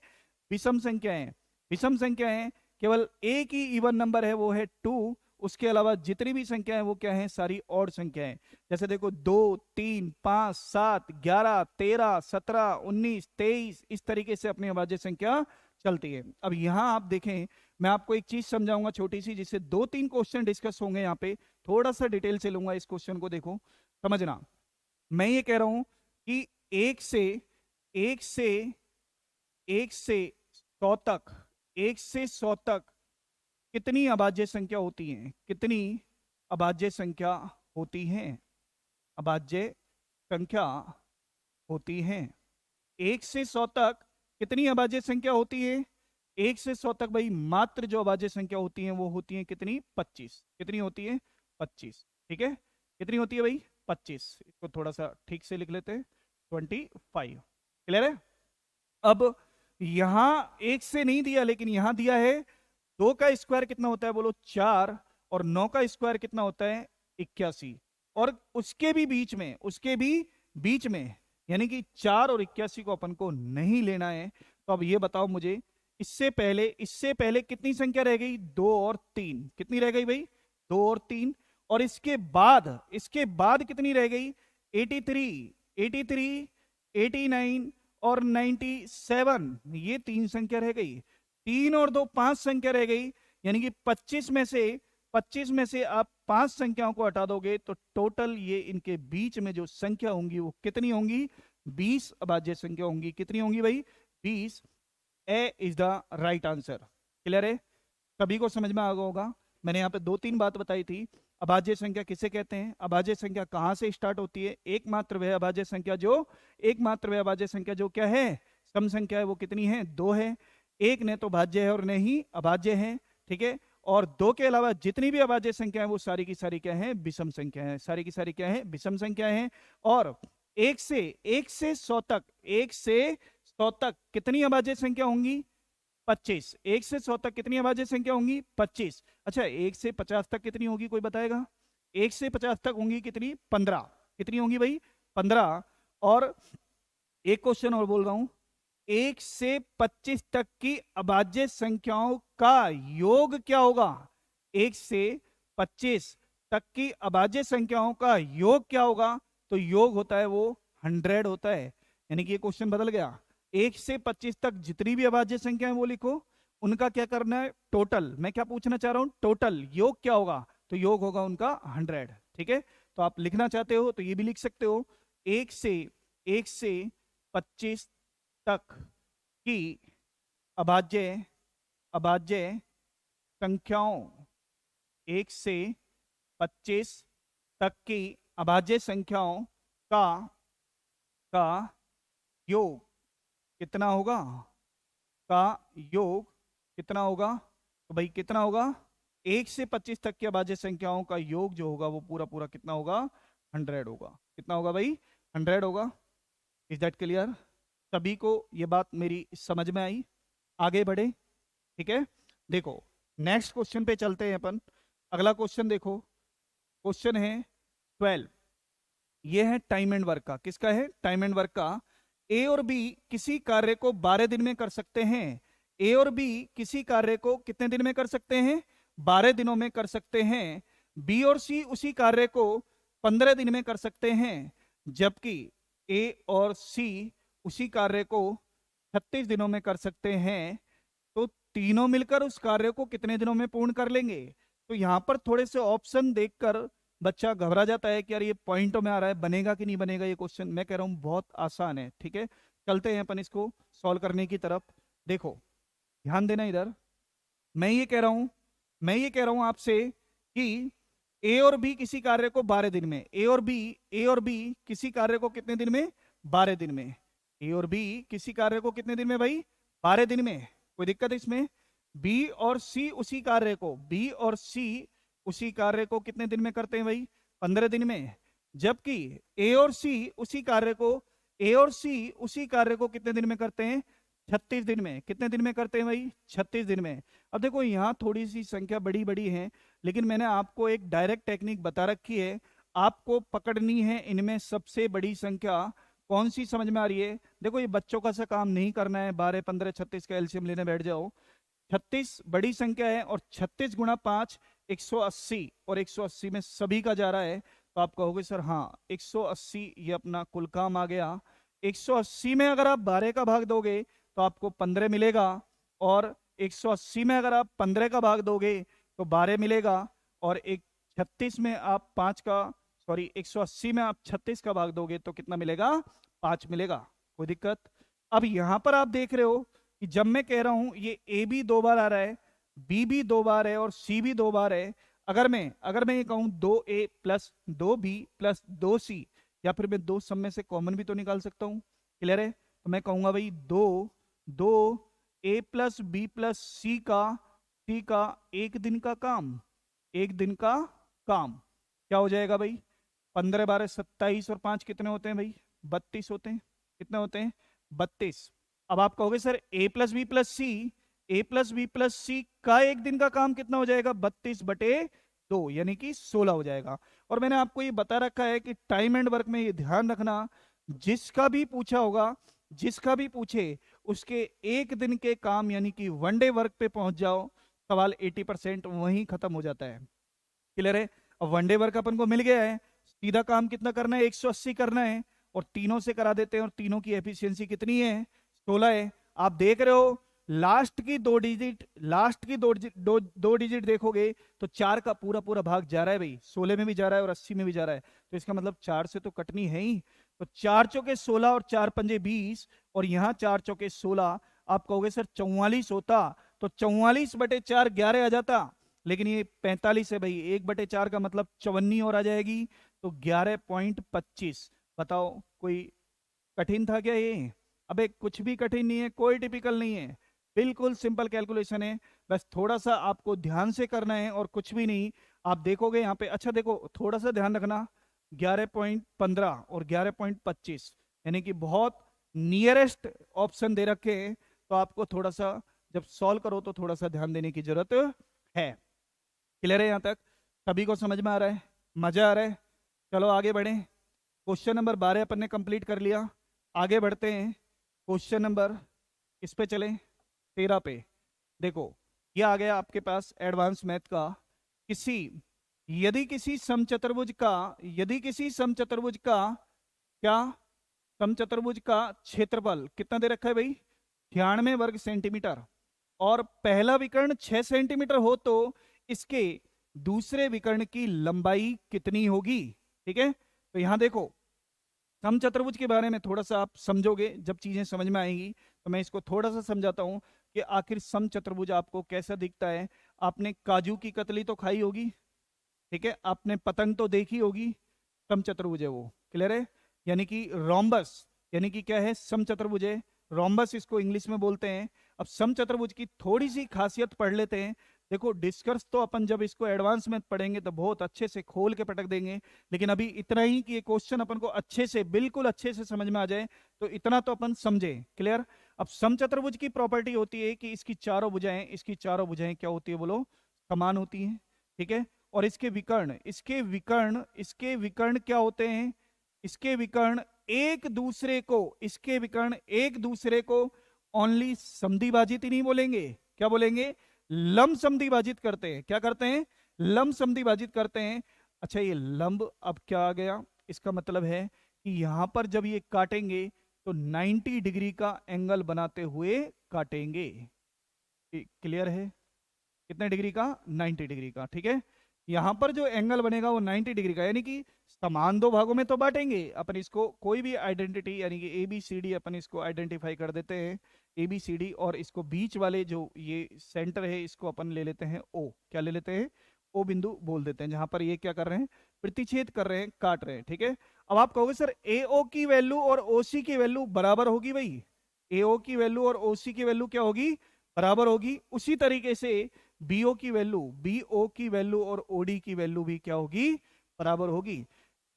विषम संख्या है। विषम संख्या है, केवल एक ही इवन नंबर है वो है 2, उसके अलावा जितनी भी संख्या है वो क्या है? सारी ऑड संख्या है। जैसे देखो 2 3 5 7 11 13 17 19 23 इस तरीके से अपनी अभाज्य संख्या चलती है। अब यहां आप देखें, मैं आपको एक चीज समझाऊंगा छोटी सी, जिससे 2-3 क्वेश्चन डिस्कस होंगे यहाँ पे, थोड़ा सा डिटेल से लूंगा इस क्वेश्चन को। देखो समझना, मैं ये कह रहा हूं कि 1 से 1 से 100 तक, 1 से 100 तक कितनी अभाज्य संख्या होती है? कितनी अभाज्य संख्या होती है? अभाज्य संख्या होती है 1 से 100 तक कितनी अभाज्य संख्या होती है? 1 से 100 तक भाई मात्र जो अभाज्य संख्या होती है वो होती है कितनी? 25। कितनी होती है? 25। ठीक है, कितनी होती है भाई? 25। इसको थोड़ा सा ठीक से लिख लेते हैं, 25। क्लियर है? अब यहां 1 से नहीं दिया, लेकिन यहां दिया है 2 का स्क्वायर कितना होता है बोलो? 4। और 9 का स्क्वायर कितना होता है? 81। और उसके भी बीच में, उसके भी बीच में, यानी कि 4 और 81 को अपन को नहीं लेना है। तो अब ये बताओ मुझे, इससे पहले कितनी संख्या रह गई? 2 और 3। कितनी रह गई भाई? 2 और 3। और इसके बाद कितनी रह गई? 83, 89 और 97। ये 3 संख्या रह गई। 3 और 2 5 संख्या रह गई। यानी कि 25 में से आप 5 संख्याओं को हटा दोगे तो टोटल ये इनके बीच में जो संख्या होंगी वो कितनी होंगी? 20 अभाज्य संख्या होंगी। कितनी होंगी भाई? 20। A is the right answer. Clear है? सभी को समझ में आ गया होगा। मैंने यहाँ पे 2-3 बात बताई थी। अभाज्य संख्या किसे कहते हैं? अभाज्य संख्या कहाँ से स्टार्ट होती है? एकमात्र वह अभाज्य संख्या जो क्या है? सम संख्या है। वो कितनी है? 2 है। एक ने तो भाज्य है और नहीं अभाज्य है। ठीक है, और 2 के अलावा जितनी भी अभाज्य संख्या है वो सारी की सारी क्या है? विषम संख्या है। सारी की सारी क्या है? विषम संख्या है। और 1 से 100 तक, 1 से 100 तक कितनी अभाज्य संख्या होंगी? 25। 1 से 100 तक कितनी अभाज्य संख्या होंगी? 25। अच्छा, 1 से 50 तक कितनी होगी? कोई बताएगा? 1 से 50 तक होंगी कितनी? 15। कितनी होंगी भाई? 15। और एक क्वेश्चन और बोल रहा हूं, 1 से 25 तक की अभाज्य संख्याओं का योग क्या होगा? 1 से 25 तक की अभाज्य संख्याओं का योग क्या होगा? तो योग होता है वो 100 होता है। यानी कि ये क्वेश्चन बदल गया। 1 से 25 तक जितनी भी अभाज्य संख्या है वो लिखो, उनका क्या करना है? टोटल। मैं क्या पूछना चाह रहा हूं? टोटल योग क्या होगा? तो योग होगा उनका 100। ठीक है, तो आप लिखना चाहते हो तो ये भी लिख सकते हो। 1 से 25 तक की अभाज्य अभाज्य संख्याओं, 1 से 25 तक की अभाज्य संख्याओं का का योग कितना होगा? का योग कितना होगा? तो भाई कितना होगा? 1 से 25 तक की अभाज्य संख्याओं का योग जो होगा वो पूरा पूरा कितना होगा? 100 होगा। कितना होगा भाई? 100 होगा। Is that clear? सभी को ये बात मेरी समझ में आई? आगे बढ़े। ठीक है, देखो नेक्स्ट क्वेश्चन पे चलते हैं अपन। अगला क्वेश्चन देखो, क्वेश्चन है 12। ये है टाइम एंड वर्क का। किसका है? टाइम एंड वर्क का। ए और बी किसी कार्य को 12 दिन में कर सकते हैं। ए और बी किसी कार्य को कितने दिन में कर सकते हैं? 12 दिनों में कर सकते हैं। बी और सी उसी कार्य को 15 दिन में कर सकते हैं। जबकि ए और सी उसी कार्य को 36 दिनों में कर सकते हैं। तो तीनों मिलकर उस कार्य को कितने दिनों में पूर्ण कर लेंगे? तो यहां पर थोड़े से ऑप्शन देखकर बच्चा घबरा जाता है कि यार ये पॉइंटों में आ रहा है, बनेगा कि नहीं बनेगा ये क्वेश्चन। मैं कह रहा हूं बहुत आसान है। ठीक है, चलते हैं अपन इसको सॉल्व करने की तरफ। देखो ध्यान देना इधर। मैं ये कह रहा हूं आपसे कि ए और बी किसी कार्य को 12 दिन में, ए और बी किसी कार्य को कितने दिन में? 12 दिन में। ए और बी किसी कार्य को कितने दिन में भाई? 12 दिन में। कोई दिक्कत इसमें? बी और सी उसी कार्य को, बी और सी उसी कार्य को कितने दिन में करते हैं भाई? 15 दिन में। जबकि ए और सी उसी कार्य को, ए और सी उसी कार्य को कितने दिन में करते हैं? 36 दिन में। कितने दिन में करते हैं भाई? 36 दिन में। अब देखो यहां थोड़ी सी संख्या बड़ी बड़ी है, लेकिन मैंने आपको एक डायरेक्ट टेक्निक बता रखी है। आपको पकड़नी है इनमें सबसे बड़ी संख्या कौन सी। समझ में आ रही है? देखो ये बच्चों का सा काम नहीं करना है 12, 15, 36 का एलसीएम लेने बैठ जाओ। 36 बड़ी संख्या है और 36 गुणा 5 180, और 180 में सभी का जा रहा है। तो आप कहोगे सर हाँ 180 ये अपना कुल काम आ गया। 180 में अगर आप 12 का भाग दोगे तो आपको 15 मिलेगा, और 180 में अगर आप 15 का भाग दोगे तो 12 मिलेगा, और एक 36 में आप 5 का, सॉरी 180 में आप 36 का भाग दोगे तो कितना मिलेगा? 5 मिलेगा। कोई दिक्कत? अब यहां पर आप देख रहे हो कि जब मैं कह रहा हूं ये ए बी 2 बार आ रहा है, बी भी 2 बार है और सी भी 2 बार है। अगर मैं ये कहूं 2A plus 2B plus 2C, या फिर मैं दो सब में से कॉमन भी तो निकाल सकता हूं। क्लियर है? तो मैं कहूंगा भाई दो दो A प्लस बी प्लस सी का एक दिन का काम, एक दिन का काम क्या हो जाएगा भाई? 15 12 27 और 5 कितने होते हैं भाई? 32 होते हैं। कितने होते हैं? 32। अब आप कहोगे सर ए प्लस बी प्लस सी का एक दिन का काम कितना हो जाएगा? 32/2 यानी कि 16 हो जाएगा। और मैंने आपको ये बता रखा है कि टाइम एंड वर्क में ये ध्यान रखना, जिसका भी पूछा होगा, जिसका भी पूछे, उसके एक दिन के काम यानी कि वन डे वर्क पे पहुंच जाओ, सवाल 80% वहीं खत्म हो जाता है। क्लियर है? अब वनडे वर्क अपन को मिल गया है, सीधा काम कितना करना है? 180 करना है, और तीनों से करा देते हैं। और तीनों की एफिशिएंसी कितनी है? 16 है। आप देख रहे हो लास्ट की दो डिजिट देखोगे तो 4 का पूरा पूरा भाग जा रहा है भाई, 16 में भी जा रहा है और 80 में भी जा रहा है। तो इसका मतलब 4 से तो कटनी है ही। तो 4 चौके 16 और 4 पंजे 20, और यहां 4 चौके 16। आप कहोगे सर 44 होता, तो 44/4 11 आ जाता, लेकिन ये 45 है भाई, 1/4 का मतलब 54 और आ जाएगी, तो 11.25। बताओ कोई कठिन था क्या ये? अबे कुछ भी कठिन नहीं है, कोई टिपिकल नहीं है, बिल्कुल सिंपल कैलकुलेशन है। बस थोड़ा सा आपको ध्यान से करना है और कुछ भी नहीं। आप देखोगे यहाँ पे, अच्छा देखो थोड़ा सा ध्यान रखना, 11.15 और 11.25 यानी कि बहुत नियरेस्ट ऑप्शन दे रखे हैं। तो आपको थोड़ा सा जब सॉल्व करो तो थोड़ा सा ध्यान देने की जरूरत है। क्लियर है? यहां तक सभी को समझ में आ रहा है? मजा आ रहा है? चलो आगे बढ़ें। क्वेश्चन नंबर 12 अपन ने कंप्लीट कर लिया। आगे बढ़ते हैं, क्वेश्चन नंबर इस पे चलें 13 पे। देखो ये आ गया आपके पास एडवांस मैथ का। किसी यदि किसी समचतुर्भुज का यदि किसी समचतुर्भुज का क्या समचतुर्भुज का क्षेत्रफल कितना दे रखा है भाई? 96 वर्ग सेंटीमीटर, और पहला विकर्ण 6 सेंटीमीटर हो तो इसके दूसरे विकर्ण की लंबाई कितनी होगी? ठीक है, तो यहां देखो समचतुर्भुज के बारे में थोड़ा सा आप समझोगे, जब चीजें समझ में आएंगी तो मैं इसको थोड़ा सा समझाता हूं कि आखिर समचतुर्भुज आपको कैसा दिखता है। आपने काजू की कतली तो खाई होगी, ठीक है, आपने पतंग तो देखी होगी, समचतुर्भुज है वो। क्लियर है? यानी कि रोम्बस, यानी कि क्या है? समचतुर्भुज है, रोम्बस इसको इंग्लिश में बोलते हैं। अब समचतुर्भुज की थोड़ी सी खासियत पढ़ लेते हैं। देखो डिस्कस तो अपन जब इसको एडवांस में पढ़ेंगे तो बहुत अच्छे से खोल के पटक देंगे, लेकिन अभी इतना ही कि ये क्वेश्चन अपन को अच्छे से, बिल्कुल अच्छे से समझ में आ जाए, तो इतना तो अपन समझे। क्लियर? अब समचतुर्भुज की प्रॉपर्टी होती है कि इसकी चारों भुजाएं क्या होती है बोलो? समान होती हैं। ठीक है, और इसके विकर्ण क्या होते हैं? इसके विकर्ण एक दूसरे को ओनली समद्विभाजित ही नहीं बोलेंगे, क्या बोलेंगे? लंब समद्विभाजित करते हैं। क्या करते हैं? लंब समद्विभाजित करते हैं। अच्छा ये लंब अब क्या आ गया? इसका मतलब है कि यहां पर जब ये काटेंगे तो 90 डिग्री का एंगल बनाते हुए काटेंगे। क्लियर है? कितने डिग्री का? 90 डिग्री का। ठीक है, यहां पर जो एंगल बनेगा वो 90 डिग्री का, यानी कि समान दो भागों में तो बांटेंगे अपन इसको, कोई भी आइडेंटिटी यानी कि ए बी सी डी अपन इसको आइडेंटिफाई कर देते हैं, ए बी सी डी, और इसको बीच वाले जो ये सेंटर है इसको अपन ले लेते हैं ओ। क्या ले लेते हैं? ओ बिंदु बोल देते हैं, जहां पर ये क्या कर रहे हैं? प्रतिच्छेद कर रहे हैं, काट रहे हैं। ठीक है, अब आप कहोगे सर ए ओ की वैल्यू और ओ सी की वैल्यू बराबर होगी भाई? ए ओ की वैल्यू और ओ सी की वैल्यू क्या होगी? बराबर होगी। उसी तरीके से बीओ की वैल्यू और ओडी की वैल्यू भी क्या होगी? बराबर होगी।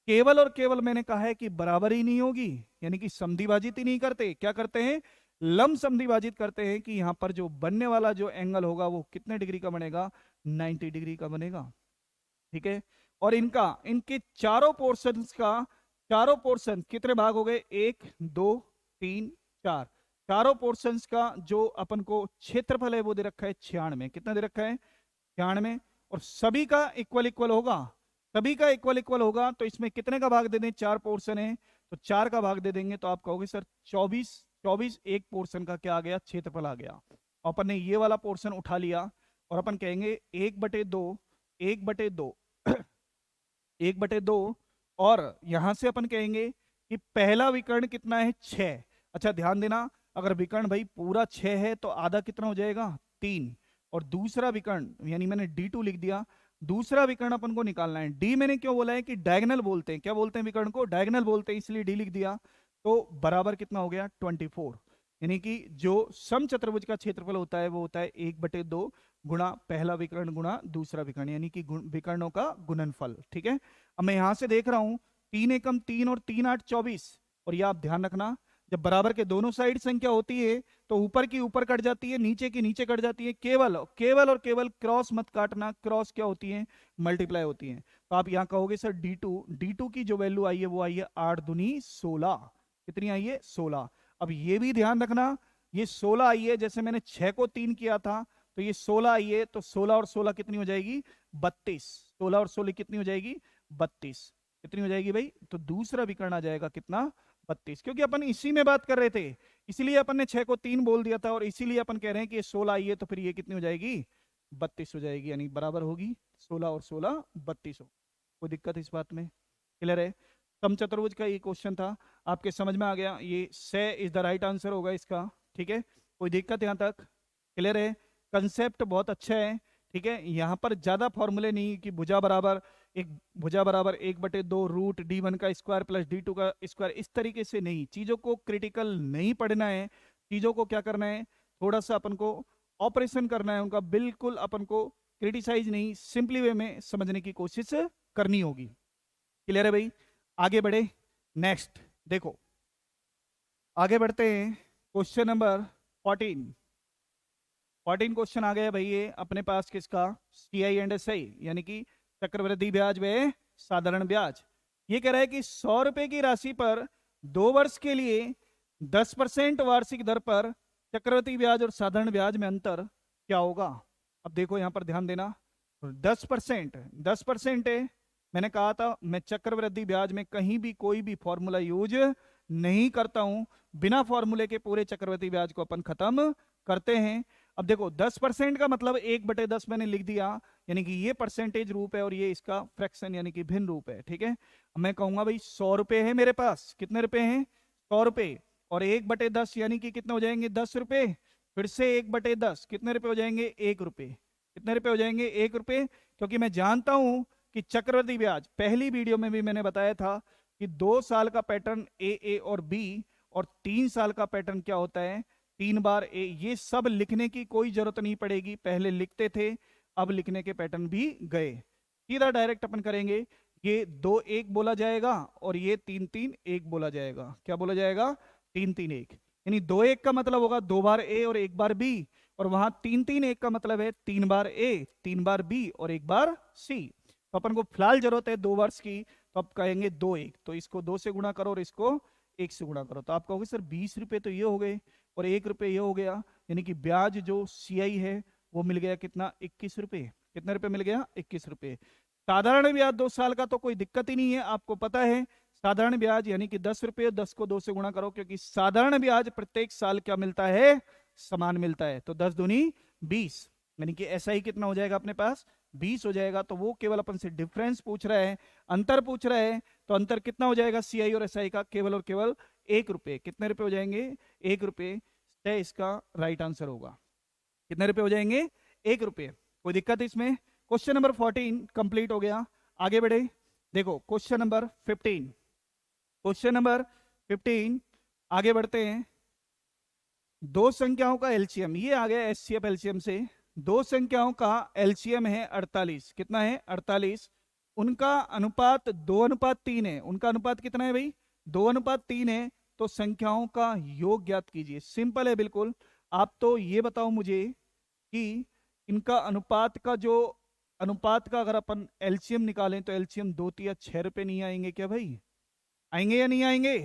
केवल और केवल मैंने कहा है कि बराबर ही नहीं होगी, यानी कि समद्विभाजित ही नहीं करते, क्या करते हैं? लंब समद्विभाजित करते हैं, कि यहां पर जो बनने वाला जो एंगल होगा वो कितने डिग्री का बनेगा? 90 डिग्री का बनेगा। ठीक है, और इनके चारों पोर्शन कितने भाग हो गए? 1 2 3 4। चारों पोर्शंस का जो अपन को क्षेत्रफल है वो दे रखा है 96। कितना दे रखा है? 96। और सभी का इक्वल इक्वल होगा, सभी का इक्वल इक्वल होगा, तो इसमें कितने का भाग दे दें? 4 पोर्शन है तो 4 का भाग दे देंगे, तो आप कहोगे सर 24। 24 एक पोर्शन का क्या आ गया? क्षेत्रफल आ गया। और अपन ने ये वाला पोर्शन उठा लिया, और अपन कहेंगे 1/2, 1/2 1/2, और यहां से अपन कहेंगे कि पहला विकर्ण कितना है? 6। अच्छा ध्यान देना, अगर विकर्ण भाई पूरा 6 है तो आधा कितना हो जाएगा 3, और दूसरा विकर्ण यानी मैंने D2 लिख दिया, दूसरा विकर्ण अपन को निकालना है। डी मैंने क्यों बोला है कि डायगोनल बोलते हैं, क्या बोलते हैं विकर्ण को, डायगोनल बोलते हैं, इसलिए डी लिख दिया। तो बराबर कितना हो गया 24, यानी कि जो समचतुर्भुज का क्षेत्रफल होता है वो होता है 1/2 गुणा पहला विकर्ण गुणा दूसरा विकर्ण, यानी कि विकर्णों का गुणनफल। ठीक है, अब मैं यहां से देख रहा हूं 3 एकम 3 और 3 8 24, और ये आप ध्यान रखना जब बराबर के दोनों साइड संख्या होती है तो ऊपर की ऊपर कट जाती है, नीचे की नीचे कट जाती है, केवल केवल और केवल क्रॉस मत काटना, क्रॉस क्या होती है मल्टीप्लाई होती है। तो आप यहाँ कहोगे सर D2 की जो वैल्यू आई है वो आई है 8 दूनी 16, कितनी आई है 16। अब ये भी ध्यान रखना ये 16 आई है, जैसे मैंने 6 को 3 किया था तो ये 16 आई है, तो 16 और 16 कितनी हो जाएगी 32, 16 और 16 कितनी हो जाएगी 32, कितनी हो जाएगी भाई, तो दूसरा विकर्ण आ जाएगा कितना 32, क्योंकि अपन इसी में बात कर रहे थे इसीलिए अपन ने 6 को 3 बोल दिया था, और इसीलिए अपन कह रहे हैं कि ये 16 आई है तो फिर ये कितनी हो जाएगी 32 हो जाएगी, यानी बराबर होगी 16 और 16 32 हो। कोई दिक्कत इस बात में, क्लियर है। समचतुर्भुज का ये क्वेश्चन था, आपके समझ में आ गया, ये से इज द राइट आंसर होगा इसका। ठीक है, कोई दिक्कत यहाँ तक, क्लियर है, कंसेप्ट बहुत अच्छा है। ठीक है, यहाँ पर ज्यादा फॉर्मूले नहीं कि भुजा बराबर 1/2 रूट D1 का स्क्वायर प्लस D2 का स्क्वायर, इस तरीके से नहीं, चीजों को क्रिटिकल नहीं पढ़ना है, चीजों को क्या करना है थोड़ा सा अपन को ऑपरेशन करना है उनका, बिल्कुल अपन को क्रिटिसाइज नहीं, सिंपली वे में समझने की कोशिश करनी होगी। क्लियर है भाई, आगे बढ़े, नेक्स्ट देखो, आगे बढ़ते हैं क्वेश्चन नंबर 14 क्वेश्चन आ गया भाई ये अपने पास किसका, CI एंड SI यानी कि चक्रवृद्धि ब्याज व साधारण ब्याज। ये कह रहा है कि 100 रुपए की राशि पर 2 वर्ष के लिए 10% वार्षिक दर पर चक्रवृद्धि ब्याज और साधारण ब्याज में अंतर क्या होगा। अब देखो यहां पर ध्यान देना, 10% है, मैंने कहा था मैं चक्रवृद्धि ब्याज में कहीं भी कोई भी फॉर्मूला यूज नहीं करता हूं, बिना फॉर्मूले के पूरे चक्रवृद्धि ब्याज को अपन खत्म करते हैं। अब देखो 10% का मतलब 1/10 मैंने लिख दिया, यानी कि ये परसेंटेज रूप है और ये इसका फ्रैक्शन यानी कि भिन्न रूप है। ठीक है, मैं कहूंगा भाई 100 रुपए है मेरे पास, कितने रुपए हैं 100 रुपए, और 1/10 यानी कि कितने हो जाएंगे 10 रुपए, फिर से 1/10 कितने रुपए हो जाएंगे 1 रुपए, कितने रुपए हो जाएंगे 1 रुपए, क्योंकि मैं जानता हूं कि चक्रवृद्धि ब्याज, पहली वीडियो में भी मैंने बताया था कि 2 साल का पैटर्न ए और बी, और 3 साल का पैटर्न क्या होता है 3 बार ए, ये सब लिखने की कोई जरूरत नहीं पड़ेगी, पहले लिखते थे अब लिखने के पैटर्न भी गए, सीधा डायरेक्ट अपन करेंगे, ये 2 1 बोला जाएगा और ये 3 3 1 बोला जाएगा, क्या बोला जाएगा 3 3 1, यानी 2 1 का मतलब होगा 2 बार ए और 1 बार बी, और वहां 3 3 1 का मतलब है 3 बार ए 3 बार बी और 1 बार सी। तो अपन को फिलहाल जरूरत है 2 वर्ष की, तो अब कहेंगे 2 1, तो इसको 2 से गुणा करो और इसको 1 से गुणा करो, तो आप कहोगे सर 20 रुपए तो ये हो गए और 1 रुपए ये हो गया, यानी कि ब्याज जो CI है वो मिल गया कितना 21 रुपए, कितने रुपए मिल गया 21 रुपए। साधारण ब्याज 2 साल का तो कोई दिक्कत ही नहीं है, आपको पता है साधारण ब्याज यानी कि 10 रुपए, 10 को 2 से गुणा करो, क्योंकि साधारण ब्याज प्रत्येक साल क्या मिलता है समान मिलता है, तो 10 दूनी 20, यानी कि SI कितना हो जाएगा अपने पास 20 हो जाएगा। तो वो केवल अपन से डिफरेंस पूछ रहा है, अंतर पूछ रहा है, तो अंतर कितना हो जाएगा CI और SI का, केवल और केवल 1 रुपए, कितने रुपए हो जाएंगे 1 रुपए, इसका राइट आंसर होगा, कितने रुपए हो जाएंगे 1 रुपए। कोई दिक्कत इसमें, क्वेश्चन नंबर 14 कंप्लीट हो गया, आगे बढ़े, देखो क्वेश्चन नंबर 15, क्वेश्चन नंबर 15 आगे बढ़ते हैं, दो संख्याओं का एलसीएम, ये आ गया HCF एलसीएम से, दो संख्याओं का एलसीएम है 48, कितना है 48, उनका अनुपात 2:3 है, उनका अनुपात कितना है भाई 2:3 है, तो संख्याओं का योग ज्ञात कीजिए। सिंपल है बिल्कुल, आप तो ये बताओ मुझे कि इनका अनुपात का जो अनुपात का अगर अपन एलसीएम निकालें तो एलसीएम 2 या 6 रुपए नहीं आएंगे क्या भाई, आएंगे या नहीं आएंगे,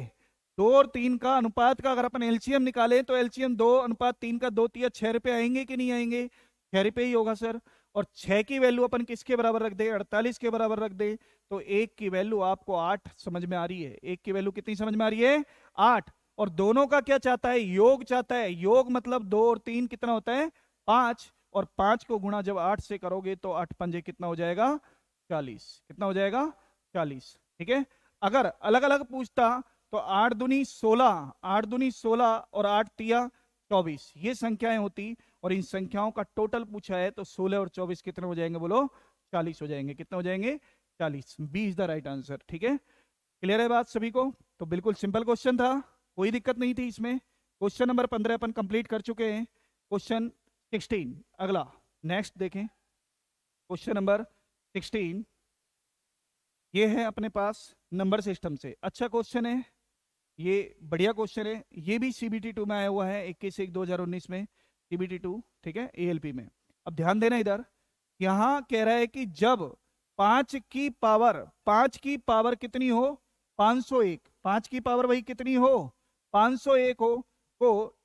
2 और 3 का अनुपात का अगर अपन एलसीएम निकालें तो एलसीएम 2:3 का 2 या 6 रुपए आएंगे कि नहीं आएंगे, 6 रुपए ही होगा सर। और 6 की वैल्यू अपन किसके बराबर रख दे 48 के बराबर रख दे, तो 1 की वैल्यू आपको 8 समझ में आ रही है, 1 की वैल्यू कितनी समझ में आ रही है 8, और दोनों का क्या चाहता है योग चाहता है, योग मतलब 2 और 3 कितना होता है 5, और 5 को गुणा जब 8 से करोगे तो 8 पंजे कितना हो जाएगा 40, कितना हो जाएगा 40। ठीक है, अगर अलग अलग पूछता तो 8 दूनी 16, 8 दूनी 16 और 8 तिया 24, ये संख्याएं होती, और इन संख्याओं का टोटल पूछा है, तो 16 और 24 कितने हो जाएंगे बोलो? 40 हो जाएंगे। कितने हो जाएंगे? 40। B is the right answer. ठीक है, क्लियर है बात सभी को? तो बिल्कुल सिंपल क्वेश्चन था, कोई दिक्कत नहीं थी इसमें। क्वेश्चन नंबर 15 अपन कंप्लीट कर चुके हैं। क्वेश्चन 16 अगला, नेक्स्ट देखें। क्वेश्चन नंबर 16 ये है अपने पास नंबर सिस्टम से। अच्छा क्वेश्चन है ये, बढ़िया क्वेश्चन है। ये भी CBT 2 में आया हुआ है, 21/1/2019 में CBT 2, ठीक है, ALP में। अब ध्यान देना इधर, यहां कह रहा है कि जब 5 की पावर कितनी हो? 501। 5 की पावर वही कितनी हो? 501 हो, को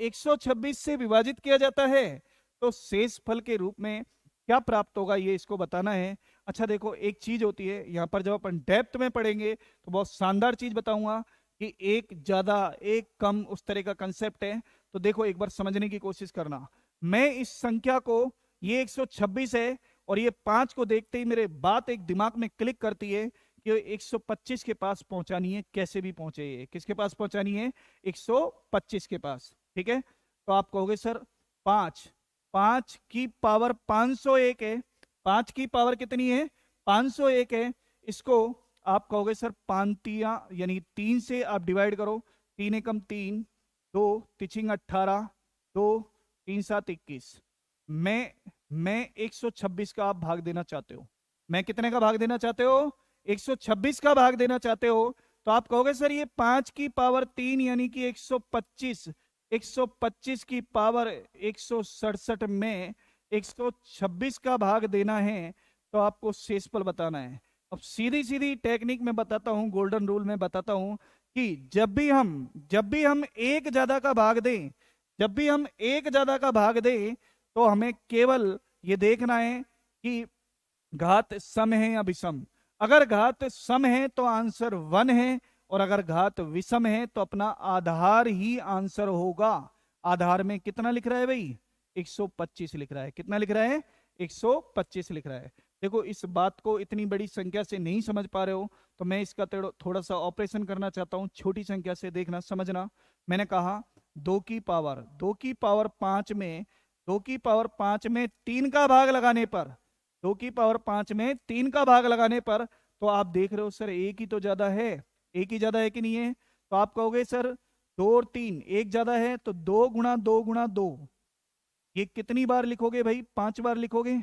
126 से विभाजित किया जाता है, तो शेष फल के रूप में क्या प्राप्त होगा, ये इसको बताना है। अच्छा देखो, एक चीज होती है यहाँ पर, जब अपन डेप्थ में पढ़ेंगे तो बहुत शानदार चीज बताऊंगा कि एक ज्यादा एक कम, उस तरह का कंसेप्ट है। तो देखो एक बार समझने की कोशिश करना। मैं इस संख्या को, ये 126 है, और ये 5 को देखते ही मेरे बात एक दिमाग में क्लिक करती है कि 125 के पास पहुंचानी है, कैसे भी पहुंचे। ये किसके पास पहुंचानी है? 125 के पास। ठीक है, तो आप कहोगे सर 5 की पावर 501 है। 5 की पावर कितनी है? 501 है। इसको आप कहोगे सर पांतिया, यानी 3 से आप डिवाइड करो। 3 एकम 3, 2 तिचिंग 18, 2 3 7 21। मैं 126 का आप भाग देना चाहते हो। मैं कितने का भाग देना चाहते हो? 126 का भाग देना चाहते हो। तो आप कहोगे सर ये 5 की पावर 3 यानी कि 125, 125 की पावर 167 में 126 का भाग देना है, तो आपको शेषफल बताना है। अब सीधी सीधी टेक्निक में बताता हूं, गोल्डन रूल में बताता हूं कि जब भी हम एक ज्यादा का भाग दें, जब भी हम एक ज्यादा का भाग दें, तो हमें केवल ये देखना है कि घात सम है या विषम। अगर घात सम है तो आंसर 1 है, और अगर घात विषम है तो अपना आधार ही आंसर होगा। आधार में कितना लिख रहा है भाई? 125 लिख रहा है। कितना लिख रहा है? 125 लिख रहा है। देखो इस बात को इतनी बड़ी संख्या से नहीं समझ पा रहे हो, तो मैं इसका थोड़ा सा ऑपरेशन करना चाहता हूं। छोटी संख्या से देखना, समझना। मैंने कहा 2 की पावर 5 में 2 की पावर 5 में 3 का भाग लगाने पर, 2 की पावर 5 में 3 का भाग लगाने पर, तो आप देख रहे हो सर एक ही तो ज्यादा है। एक ही ज्यादा है कि नहीं है? तो आप कहोगे सर 2 और 3 एक ज्यादा है, तो 2 गुणा 2 गुणा 2, ये कितनी बार लिखोगे भाई? 5 बार लिखोगे।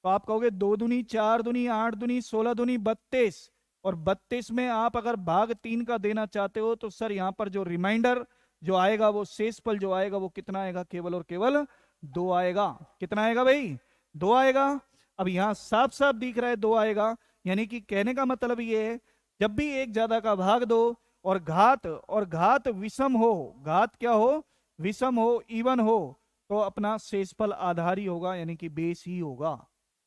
तो आप कहोगे 2 दूनी 4 दूनी 8 दूनी 16 दूनी 32, और 32 में आप अगर भाग 3 का देना चाहते हो, तो सर यहां पर जो रिमाइंडर जो आएगा, वो शेषफल जो आएगा, वो कितना आएगा? केवल और केवल 2 आएगा। कितना आएगा भाई? 2 आएगा। अब यहां साफ साफ दिख रहा है 2 आएगा, यानी कि कहने का मतलब ये है, जब भी एक ज्यादा का भाग दो और घात विषम हो, घात क्या हो? विषम हो, इवन हो, तो अपना शेषफल आधार ही होगा, यानी कि बेस ही होगा।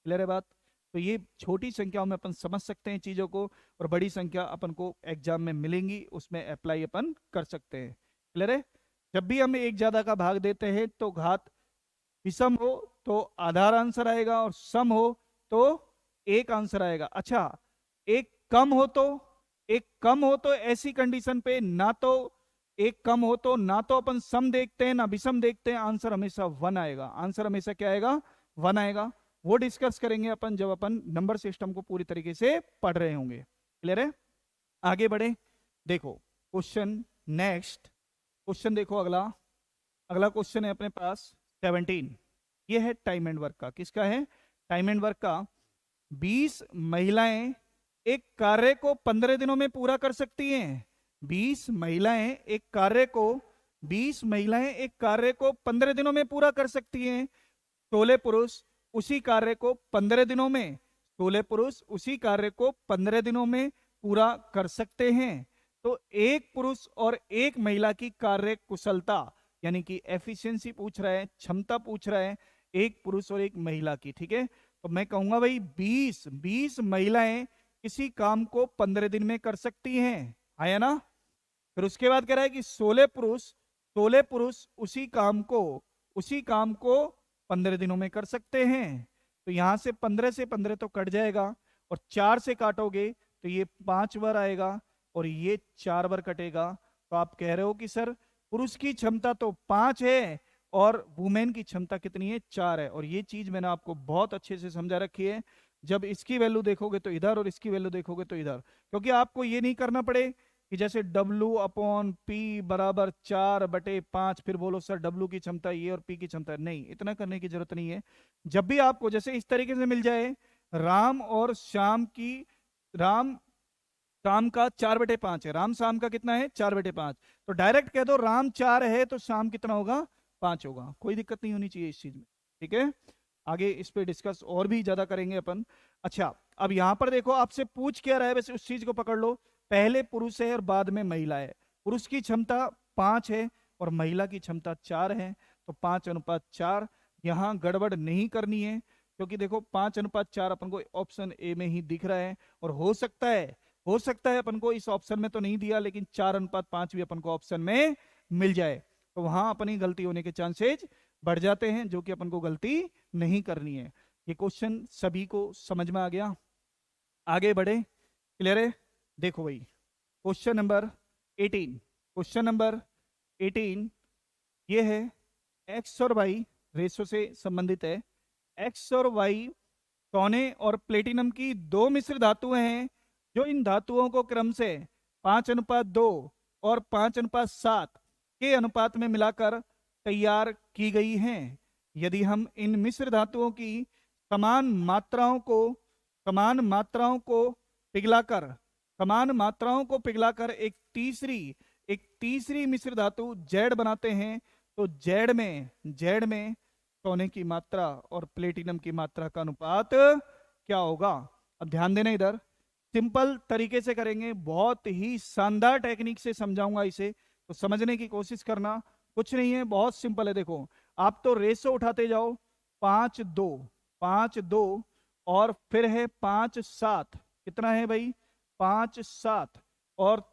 क्लियर है बात? तो ये छोटी संख्याओं में अपन समझ सकते हैं चीजों को, और बड़ी संख्या अपन को एग्जाम में मिलेंगी, उसमें अप्लाई अपन कर सकते हैं। क्लियर है? जब भी हम एक ज्यादा का भाग देते हैं तो घात विषम हो तो आधार आंसर आएगा, और सम हो तो एक आंसर आएगा। अच्छा, एक कम हो तो ऐसी कंडीशन पे ना तो एक कम हो तो ना तो अपन सम देखते हैं ना विषम देखते हैं, आंसर हमेशा 1 आएगा। आंसर हमेशा क्या आएगा? 1 आएगा। वो डिस्कस करेंगे अपन जब अपन नंबर सिस्टम को पूरी तरीके से पढ़ रहे होंगे। क्लियर है? आगे बढ़े, देखो क्वेश्चन नेक्स्ट। क्वेश्चन देखो अगला क्वेश्चन है अपने पास 17। ये है टाइम एंड वर्क का। किसका है? टाइम एंड वर्क का। 20 महिलाएं एक कार्य को 15 दिनों में पूरा कर सकती हैं। 20 महिलाएं एक कार्य को 15 दिनों में पूरा कर सकती हैं। 16 पुरुष उसी कार्य को 15 दिनों में 16 पुरुष उसी कार्य को 15 दिनों में पूरा कर सकते हैं। तो एक पुरुष और एक महिला की कार्य कुशलता, यानी कि एफिशिएंसी पूछ रहा है, क्षमता पूछ रहा है, एक पुरुष और एक महिला की। ठीक है, तो मैं कहूंगा भाई 20 महिलाएं किसी काम को 15 दिन में कर सकती हैं। आया ना? फिर उसके बाद कह रहा है कि 16 पुरुष उसी काम को 15 दिनों में कर सकते हैं। तो यहां से 15 से 15 तो कट जाएगा, और 4 से काटोगे तो ये 5 बार आएगा, और ये 4 बार कटेगा, तो आप कह रहे हो कि सर पुरुष की क्षमता तो 5 है और वुमेन की क्षमता कितनी है, 4 है। और ये चीज मैंने आपको बहुत अच्छे से समझा रखी है। जब इसकी वैल्यू देखोगे तो इधर और इसकी वैल्यू देखोगे तो इधर, क्योंकि आपको ये नहीं करना पड़े कि जैसे W/P बराबर 4/5, फिर बोलो सर W की क्षमता ये और P की क्षमता, नहीं, इतना करने की जरूरत नहीं है। जब भी आपको जैसे इस तरीके से मिल जाए, राम और श्याम की, राम शाम का 4/5 है, राम शाम का कितना है, 4/5, तो डायरेक्ट कह दो राम 4 है तो शाम कितना होगा, 5 होगा। कोई दिक्कत नहीं होनी चाहिए इस चीज में, ठीक है। आगे इस पे डिस्कस और भी ज्यादा करेंगे अपन। अच्छा, अब यहां पर देखो आपसे पूछ क्या रहा है, वैसे उस चीज को पकड़ लो। पहले पुरुष है और बाद में महिला है। पुरुष की क्षमता 5 है और महिला की क्षमता 4 है, तो 5:4। यहां गड़बड़ नहीं करनी है, क्योंकि देखो 5:4 अपन को ऑप्शन ए में ही दिख रहा है, और हो सकता है अपन को इस ऑप्शन में तो नहीं दिया, लेकिन 4:5 भी अपन को ऑप्शन में मिल जाए, तो वहां अपनी गलती होने के चांसेस बढ़ जाते हैं, जो कि अपन को गलती नहीं करनी है। ये क्वेश्चन सभी को समझ में आ गया? आगे बढ़े, क्लियर है? देखो भाई, क्वेश्चन नंबर 18, क्वेश्चन नंबर 18 ये है, एक्स और वाई रेशो से संबंधित है। एक्स और वाई सोने और प्लेटिनम की दो मिश्र धातुएं हैं, जो इन धातुओं को क्रम से 5:2 और 5:7 के अनुपात में मिलाकर तैयार की गई हैं। यदि हम इन मिश्र धातुओं की समान मात्राओं को समान मात्राओं को पिघलाकर समान मात्राओं को पिघलाकर एक तीसरी मिश्र धातु जेड बनाते हैं, तो जेड में सोने की मात्रा और प्लेटिनम की मात्रा का अनुपात क्या होगा? अब ध्यान देना, इधर सिंपल तरीके से करेंगे, बहुत ही शानदार टेक्निक से समझाऊंगा इसे, तो समझने की कोशिश करना। कुछ नहीं है, बहुत सिंपल है। देखो, आप तो रेशो उठाते जाओ, 5:2 और फिर है 5:7, कितना है भाई, 5:7, और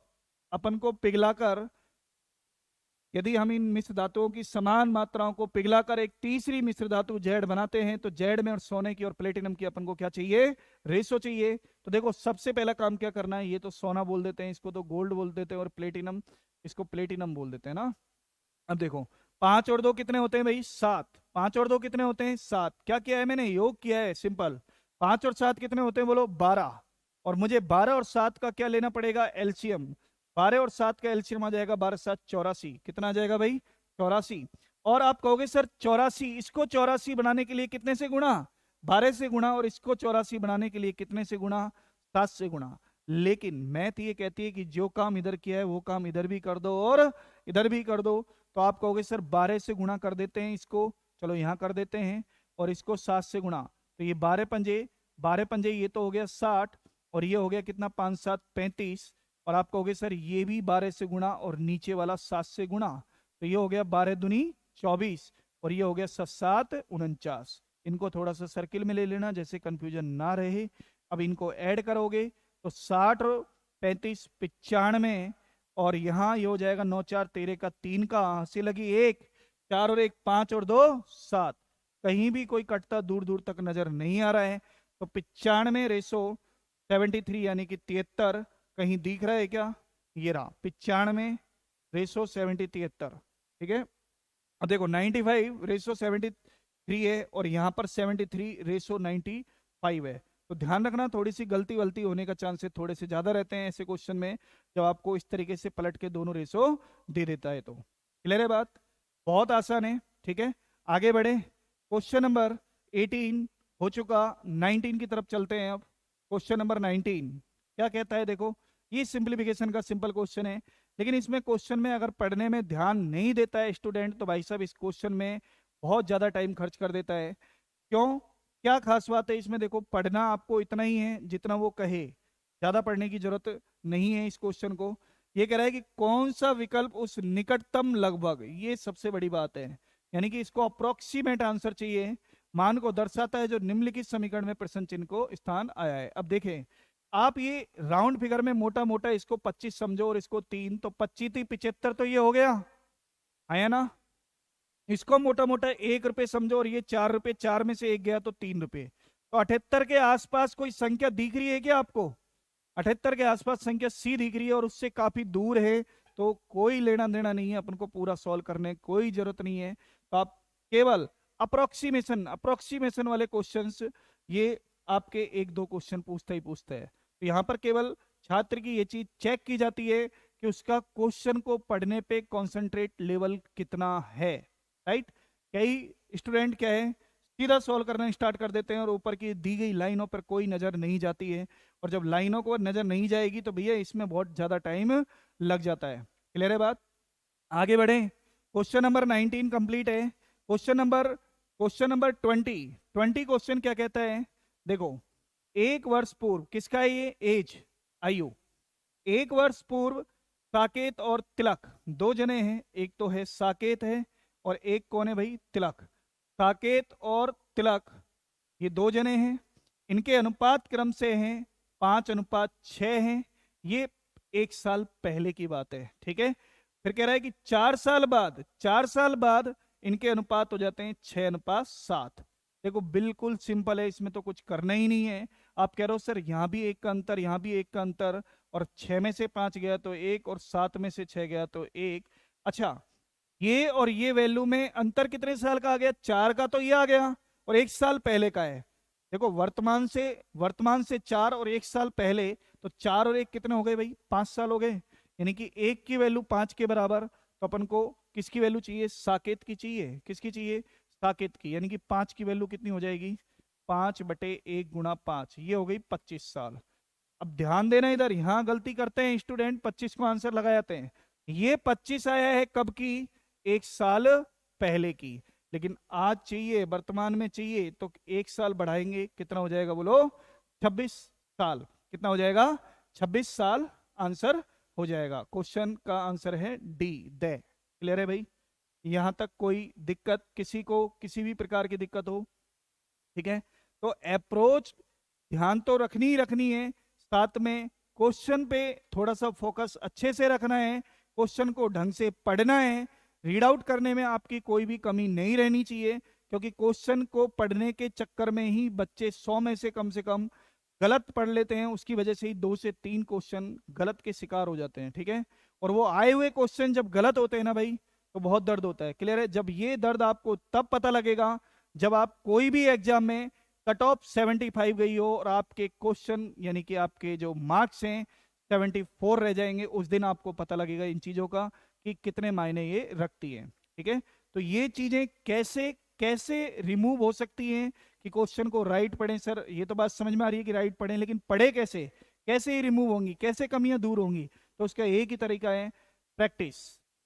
अपन को पिघलाकर, यदि हम इन मिश्र धातुओं की समान मात्राओं को पिघलाकर एक तीसरी मिश्र धातु जेड बनाते हैं, तो जेड में और सोने की और प्लेटिनम की अपन को क्या चाहिए, रेशो चाहिए। तो देखो, सबसे पहला काम क्या करना है, ये तो सोना बोल देते हैं, इसको तो गोल्ड बोल देते हैं, और प्लेटिनम, इसको प्लेटिनम बोल देते हैं ना। अब देखो, 5 और 2 कितने होते हैं भाई, 7। 5 और 2 कितने होते हैं, 7। क्या किया है मैंने, योग किया है, सिंपल। 5 और 7 कितने होते हैं, बोलो 12। और मुझे 12 और 7 का क्या लेना पड़ेगा, एलसीएम। 12 और 7 का एलसीएम आ जाएगा 12×7 84। कितना आ जाएगा भाई, 84। और आप कहोगे सर 84, इसको 84 बनाने के लिए कितने से गुणा, 12 से गुणा, और इसको 84 बनाने के लिए कितने से गुणा, 7 से गुणा। लेकिन मैथ ये कहती है कि जो काम इधर किया है वो काम इधर भी कर दो और इधर भी कर दो। तो आप कहोगे सर 12 से गुणा कर देते हैं इसको, चलो यहां कर देते हैं, और इसको 7 से गुणा, तो ये 12 पंजे ये तो हो गया 60, और ये हो गया कितना, 5×7 35। और आप कहोगे सर ये भी 12 से गुणा और नीचे वाला 7 से गुणा, तो ये हो गया 12×2 24, और ये हो गया 7×7 49। इनको थोड़ा सा सर्किल में ले लेना, जैसे कंफ्यूजन ना रहे। अब इनको ऐड करोगे तो 60 और 35 95, और यहां ये हो जाएगा 9×4 13 का 3 का, हंसी लगी 1, 4 और 1 5 और 2 7। कहीं भी कोई कटता दूर दूर तक नजर नहीं आ रहा है। तो 95 रेशो 73 यानी कि 73 कहीं दिख रहा है क्या, ये रहा 95 रेशो 73। ठीक है, अब देखो 95 रेशो 73 है, और यहां पर 73 रेशो 95 है। तो ध्यान रखना, थोड़ी सी गलती वलती होने का चांसेस थोड़े से ज्यादा रहते हैं ऐसे क्वेश्चन में, जब आपको इस तरीके से पलट के दोनों रेशो दे देता है। तो क्लियर है बात, बहुत आसान है। ठीक है, आगे बढ़े, क्वेश्चन नंबर 18 हो चुका, 19 की तरफ चलते हैं। अब क्वेश्चन नंबर 19 क्या कहता है, देखो ये सिंप्लीफिकेशन का सिंपल क्वेश्चन है, लेकिन इसमें क्वेश्चन में अगर पढ़ने में ध्यान नहीं देता है स्टूडेंट, तो भाई साहब इस क्वेश्चन में बहुत ज्यादा टाइम खर्च कर देता है। क्यों, क्या खास बात है इसमें, देखो पढ़ना आपको इतना ही है जितना वो कहे, ज्यादा पढ़ने की जरूरत नहीं है इस क्वेश्चन को। ये कह रहा है कि कौन सा विकल्प उस निकटतम लगभग, ये सबसे बड़ी बात है, यानी कि इसको अप्रोक्सीमेट आंसर चाहिए, मान को दर्शाता है जो निम्नलिखित समीकरण में प्रश्न चिन्ह को स्थान आया है। अब देखें, आप ये राउंड फिगर में मोटा मोटा इसको 25 समझो और इसको 3, तो 25 75, तो ये हो गया, आया ना। इसको मोटा मोटा 1 रुपए समझो और ये 4 रुपए, 4 में से 1 गया तो 3 रुपए, तो 78 के आसपास कोई संख्या दिख रही है क्या आपको? 78 के आसपास संख्या सी दिख रही है और उससे काफी दूर है, तो कोई लेना देना नहीं है, अपन को पूरा सॉल्व करने की कोई जरूरत नहीं है। तो आप केवल अप्रोक्सीमेशन अप्रोक्सीमेशन वाले क्वेश्चंस, ये आपके एक दो क्वेश्चन पूछता ही पूछता है। तो यहाँ पर केवल छात्र की ये चीज चेक की जाती है कि उसका क्वेश्चन को पढ़ने पे कॉन्सेंट्रेट लेवल कितना है, राइट। कई स्टूडेंट क्या है, सीधा सॉल्व करना स्टार्ट कर देते हैं और ऊपर की दी गई लाइनों पर कोई नजर नहीं जाती है, और जब लाइनों को नजर नहीं जाएगी तो भैया इसमें बहुत ज्यादा टाइम लग जाता है। क्लियर है बात? आगे बढ़े। क्वेश्चन नंबर 19 कंप्लीट है। क्वेश्चन नंबर 20 क्वेश्चन क्या कहता है, देखो, एक वर्ष पूर्व, किसका है ये, एज, आयु, एक वर्ष पूर्व साकेत और तिलक दो जने हैं, एक तो है साकेत है और एक कौन है भाई, तिलक। साकेत और तिलक ये दो जने हैं, इनके अनुपात क्रम से हैं 5:6 हैं। ये एक साल पहले की बात है, ठीक है। फिर कह रहा है कि 4 साल बाद इनके अनुपात हो जाते हैं 6:7। देखो बिल्कुल सिंपल है, इसमें तो कुछ करना ही नहीं है। आप कह रहे हो सर यहाँ भी एक का अंतर, यहाँ भी एक का अंतर, और 6 में से 5 गया तो 1, और 7 में से 6 गया तो 1। अच्छा, ये और ये वैल्यू में अंतर कितने साल का आ गया, 4 का तो ये आ गया, और 1 साल पहले का है। देखो वर्तमान से 4 और 1 साल पहले, तो 4 और 1 कितने हो गए भाई, 5 साल हो गए। यानी कि 1 की वैल्यू 5 के बराबर, तो अपन को किसकी वैल्यू चाहिए, साकेत की चाहिए। किसकी चाहिए, साकेत की। यानी कि 5 की वैल्यू कितनी हो जाएगी, 5/1 × 5, ये हो गई 25 साल। अब ध्यान देना, इधर यहां गलती करते हैं स्टूडेंट, 25 को आंसर लगा जाते हैं। ये 25 आया है कब की, 1 साल पहले की, लेकिन आज चाहिए, वर्तमान में चाहिए, तो 1 साल बढ़ाएंगे, कितना हो जाएगा बोलो, 26 साल। कितना हो जाएगा, 26 साल आंसर हो जाएगा। क्वेश्चन का आंसर है डी, द। क्लियर है भाई? यहां तक कोई दिक्कत, किसी को किसी भी प्रकार की दिक्कत हो, ठीक है। तो अप्रोच ध्यान तो रखनी ही रखनी है, साथ में क्वेश्चन पे थोड़ा सा फोकस अच्छे से रखना है, क्वेश्चन को ढंग से पढ़ना है, रीड आउट करने में आपकी कोई भी कमी नहीं रहनी चाहिए, क्योंकि क्वेश्चन को पढ़ने के चक्कर में ही बच्चे 100 में से कम गलत पढ़ लेते हैं, उसकी वजह से ही 2 से 3 क्वेश्चन गलत के शिकार हो जाते हैं, ठीक है। और वो आए हुए क्वेश्चन जब गलत होते हैं ना भाई, तो बहुत दर्द होता है। क्लियर है? जब ये दर्द आपको तब पता लगेगा जब आप कोई भी एग्जाम में कट ऑफ 75 गई हो और आपके क्वेश्चन यानी कि आपके जो मार्क्स हैं 74 रह जाएंगे, उस दिन आपको पता लगेगा इन चीजों का कि कितने मायने ये रखती है, ठीक है। तो ये चीजें कैसे कैसे रिमूव हो सकती हैं कि क्वेश्चन को राइट पढ़ें, सर ये तो बात समझ में आ रही है कि राइट पढ़ें, लेकिन पढ़े कैसे, कैसे ये रिमूव होंगी, कैसे कमियां दूर होंगी? तो उसका एक ही तरीका है, प्रैक्टिस।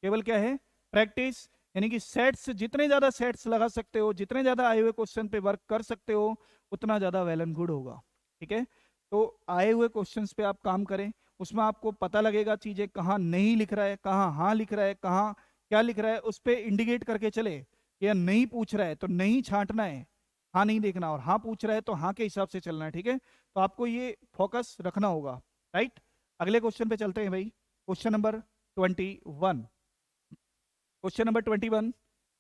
केवल क्या है, प्रैक्टिस। यानी कि सेट्स, जितने ज्यादा सेट्स लगा सकते हो, जितने ज्यादा आए हुए क्वेश्चन पे वर्क कर सकते हो, उतना ज्यादा वेल एंड गुड होगा, ठीक है। तो आए हुए क्वेश्चंस पे आप काम करें, उसमें आपको पता लगेगा चीजें कहाँ नहीं लिख रहा है, कहाँ हाँ लिख रहा है, कहाँ क्या लिख रहा है, उस पर इंडिकेट करके चले। या नहीं पूछ रहा है तो नहीं छांटना है, हाँ नहीं देखना, और हाँ पूछ रहा है तो हाँ के हिसाब से चलना है, ठीक है। तो आपको ये फोकस रखना होगा, राइट। अगले क्वेश्चन पे चलते हैं भाई। Question number 21। क्वेश्चन नंबर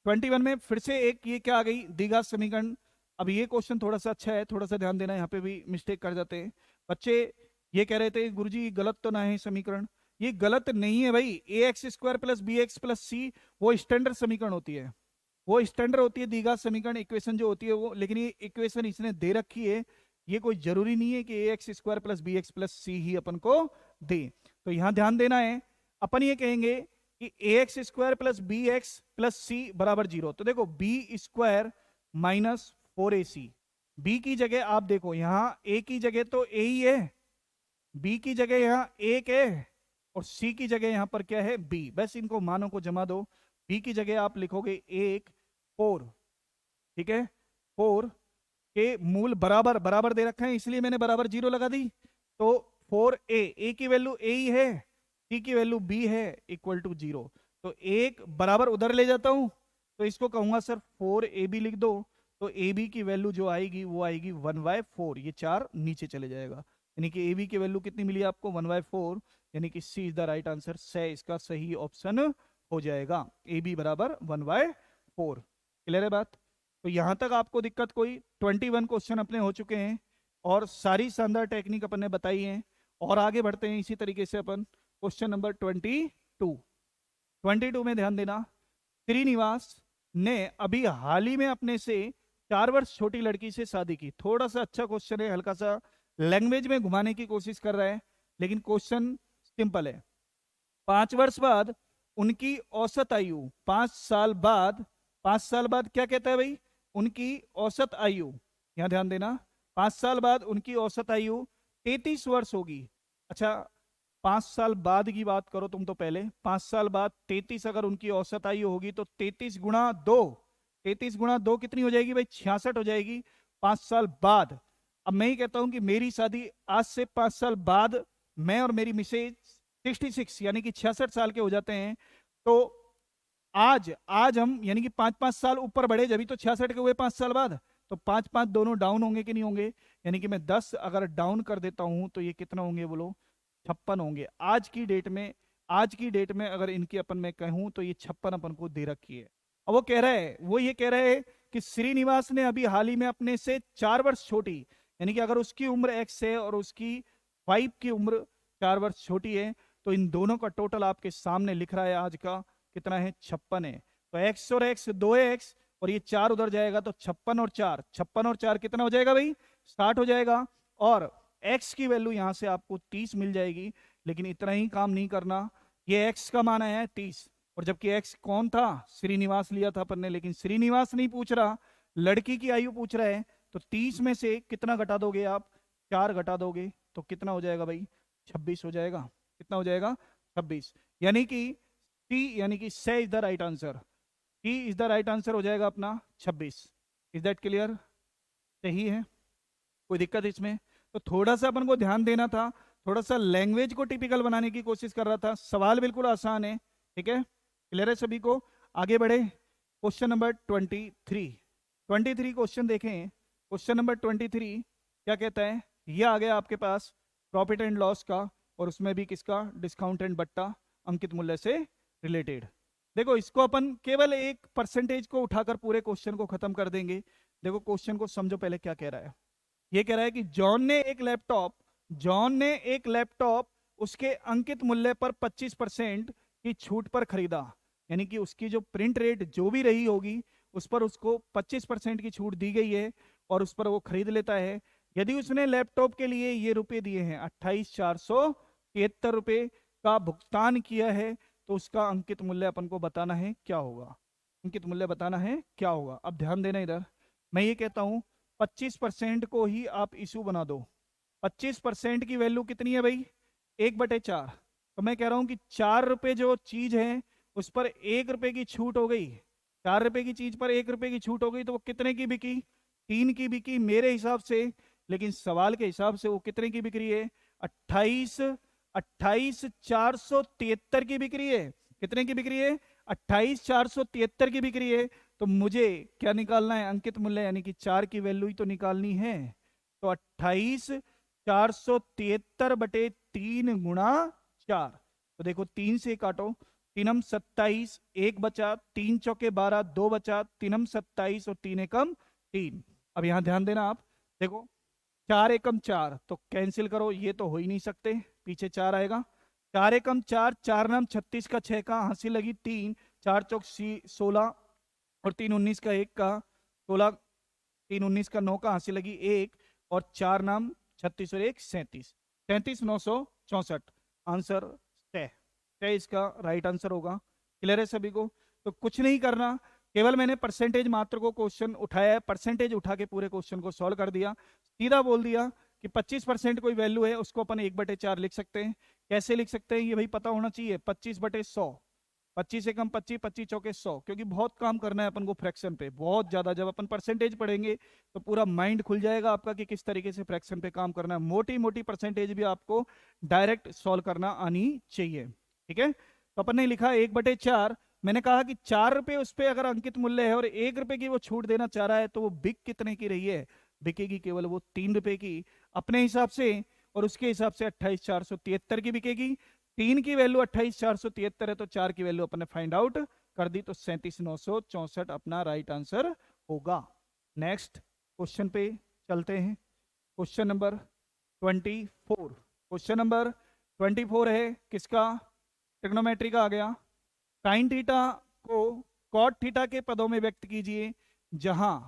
21 में फिर से एक ये क्या आ गई, द्विघात समीकरण। अब ये क्वेश्चन थोड़ा सा अच्छा है, थोड़ा सा ध्यान देना, यहाँ पे भी मिस्टेक कर जाते हैं बच्चे। ये कह रहे थे गुरुजी गलत तो ना है समीकरण, ये गलत नहीं है भाई। ax² + bx + c वो स्टैंडर्ड समीकरण होती है, वो स्टैंडर्ड होती है द्विघात समीकरण इक्वेशन जो होती है वो। लेकिन ये इक्वेशन इसने दे रखी है, ये कोई जरूरी नहीं है कि ax² + bx + c ही अपन को दे। तो यहां ध्यान देना है, अपन ये कहेंगे कि ax² + bx + c = 0। तो देखो b² - 4ac, b की जगह आप देखो यहां a की जगह तो a ही है, b की जगह यहां 1 है, और c की जगह यहां पर क्या है, b। बस इनको मानों को जमा दो, b की जगह आप लिखोगे 1, 4, ठीक है। 4 के मूल बराबर बराबर दे रखा है, इसलिए मैंने बराबर 0 लगा दी। तो 4a, a की वैल्यू a ही है, c की वैल्यू b है, = 0। तो 1 बराबर उधर ले जाता हूं, तो इसको कहूंगा सर 4ab लिख दो। तो ab की वैल्यू जो आएगी वो आएगी 1/4, ये 4 नीचे चले जाएगा। यानी कि ab की वैल्यू कितनी मिली आपको, 1/4। यानी कि सी इज द राइट आंसर, से इसका सही ऑप्शन हो जाएगा, ab = 1/4। क्लियर है बात? तो यहां तक आपको दिक्कत कोई, 21 क्वेश्चन अपने हो चुके हैं और सारी शानदार टेक्निक अपन ने बताई है। और आगे बढ़ते हैं इसी तरीके से अपन क्वेश्चन नंबर 22 में ध्यान देना। श्रीनिवास ने अभी हाल ही में अपने से 4 वर्ष छोटी लड़की से शादी की। थोड़ा सा अच्छा क्वेश्चन है, हल्का सा लैंग्वेज में घुमाने की कोशिश कर रहा है, लेकिन क्वेश्चन सिंपल है। 5 वर्ष बाद उनकी औसत आयु, 5 साल बाद, 5 साल बाद क्या कहता है भाई, उनकी औसत आयु, यहां ध्यान देना, 5 साल बाद उनकी औसत आयु 33 वर्ष होगी। अच्छा, 5 साल बाद की बात करो तुम तो पहले, 5 साल बाद 33 अगर उनकी औसत आयु होगी तो 33 × 2, 33 × 2 कितनी हो जाएगी भाई, 66 हो जाएगी 5 साल बाद। अब मैं ही कहता हूं कि मेरी शादी आज से 5 साल बाद मैं और मेरी मिसेज 66 यानी कि 66 साल के हो जाते हैं, तो आज आज हम यानी कि 5-5 साल ऊपर बढ़े, जब भी तो 66 के हुए 5 साल बाद, तो 5-5 दोनों डाउन होंगे कि नहीं होंगे, यानी कि मैं 10 अगर डाउन कर देता हूं तो ये कितना होंगे बोलो, 56 होंगे आज की डेट में। आज की डेट में अगर इनकी अपन मैं कहूं तो ये 56 अपन को दे रखी है। अब वो कह रहा है, वो ये कह रहा है कि श्रीनिवास ने अभी हाल ही में अपने से 4 वर्ष छोटी, यानी कि अगर उसकी उम्र एक्स है और उसकी वाइफ की उम्र 4 वर्ष छोटी है, तो इन दोनों का टोटल आपके सामने लिख रहा है आज का कितना है, 56 है। तो एक्स और एक्स 2x और ये 4 उधर जाएगा तो 56 और 4 कितना हो जाएगा भाई, 60 हो जाएगा। और x की वैल्यू यहां से आपको 30 मिल जाएगी। लेकिन इतना ही काम नहीं करना, ये x का मान आया है 30, और जबकि x कौन था, श्रीनिवास लिया था अपन ने, लेकिन श्रीनिवास नहीं पूछ रहा, लड़की की आयु पूछ रहा है। तो 30 में से कितना घटा दोगे आप, 4 घटा दोगे तो कितना हो जाएगा भाई, 26 हो जाएगा। कितना हो जाएगा, 26। यानी कि टी यानी कि से is the right answer, T is the right answer हो जाएगा अपना 26। इज दैट क्लियर, सही है, कोई दिक्कत इसमें? तो थोड़ा सा अपन को ध्यान देना था, थोड़ा सा लैंग्वेज को टिपिकल बनाने की कोशिश कर रहा था। सवाल बिल्कुल आसान है, ठीक है, क्लियर है सभी को? आगे बढ़े, क्वेश्चन नंबर 23 क्वेश्चन देखें। क्वेश्चन नंबर 23 क्या कहता है, ये आ गया आपके पास प्रॉफिट एंड लॉस का, और उसमें भी किसका, डिस्काउंट एंड बट्टा अंकित मूल्य से रिलेटेड। देखो इसको अपन केवल एक परसेंटेज को उठाकर पूरे क्वेश्चन को खत्म कर देंगे। देखो क्वेश्चन को समझो पहले क्या कह रहा है। ये कह रहा है कि जॉन ने एक लैपटॉप उसके अंकित मूल्य पर 25% की छूट पर खरीदा, यानी कि उसकी जो प्रिंट रेट जो भी रही होगी उस पर उसको 25% की छूट दी गई है और उस पर वो खरीद लेता है। यदि उसने लैपटॉप के लिए ये रुपए दिए हैं 28,473 रुपए का भुगतान किया है, तो उसका अंकित मूल्य अपन को बताना है क्या होगा, अंकित मूल्य बताना है क्या होगा। अब ध्यान देना इधर, मैं ये कहता हूं 25% को ही आप इशू बना दो। 25% की वैल्यू कितनी है भाई, 1/4। तो मैं कह रहा हूं कि 4 रुपए जो चीज है उस पर 1 रुपए की छूट हो गई, 4 रुपए की चीज पर 1 रुपए की छूट हो गई, तो वो कितने की बिकी, 3 की बिकी मेरे हिसाब से। लेकिन सवाल के हिसाब से वो कितने की बिक रही है, 28,473 की बिक रही है। कितने की बिक रही है, 28,473 की बिक रही है। तो मुझे क्या निकालना है, अंकित मूल्य, यानी कि 4 की वैल्यू ही तो निकालनी है। तो 28,473/3 × 4, तो देखो 3 से काटो, 3 × 27, 1 बचा, 3 चौके 12, 2 बचा, 3 × 27 और 3 एकम 3। अब यहां ध्यान देना आप, देखो 4 एकम 4 तो कैंसिल करो, ये तो हो ही नहीं सकते, पीछे 4 आएगा। 4 एकम 4, 4 नाम 36 का 6 का हंसी लगी 3, 4 चौक 16 और 3 19 का 1 का 16, 3 19 का 9 का हंसी लगी 1, और 4 नाम 36 और 1 37, 37,964 आंसर तय तय इसका राइट आंसर होगा। क्लियर है सभी को? तो कुछ नहीं करना, केवल मैंने परसेंटेज मात्र को क्वेश्चन उठाया है, परसेंटेज उठा के पूरे क्वेश्चन को सॉल्व कर दिया। सीधा बोल दिया कि 25% कोई वैल्यू है उसको अपन 1/4 लिख सकते हैं। कैसे लिख सकते हैं ये भाई पता होना चाहिए, 25/100, 25 एकम 25, 25 चौके 100, क्योंकि बहुत काम करना है अपन को फ्रैक्शन पे, बहुत ज्यादा। जब अपन परसेंटेज पढ़ेंगे तो पूरा माइंड खुल जाएगा आपका कि किस तरीके से फ्रैक्शन पे काम करना है। मोटी मोटी परसेंटेज भी आपको डायरेक्ट सॉल्व करना आनी चाहिए, ठीक है? तो अपन ने लिखा 1/4। मैंने कहा कि 4 रुपए उस पर अगर अंकित मूल्य है और 1 रुपए की वो छूट देना चाह रहा है, तो वो बिक कितने की रही है, बिकेगी केवल वो 3 रुपए की अपने हिसाब से, और उसके हिसाब से 28,473 की बिकेगी। 3 की वैल्यू 28,473 है, तो 4 की वैल्यू अपन ने फाइंड आउट कर दी, तो 37,964 अपना राइट आंसर होगा। नेक्स्ट क्वेश्चन पे चलते हैं, क्वेश्चन नंबर 24। क्वेश्चन नंबर 24 है किसका, ट्रिग्नोमेट्री का आ गया। साइन थीटा को कॉट थीटा के पदों में व्यक्त कीजिए जहां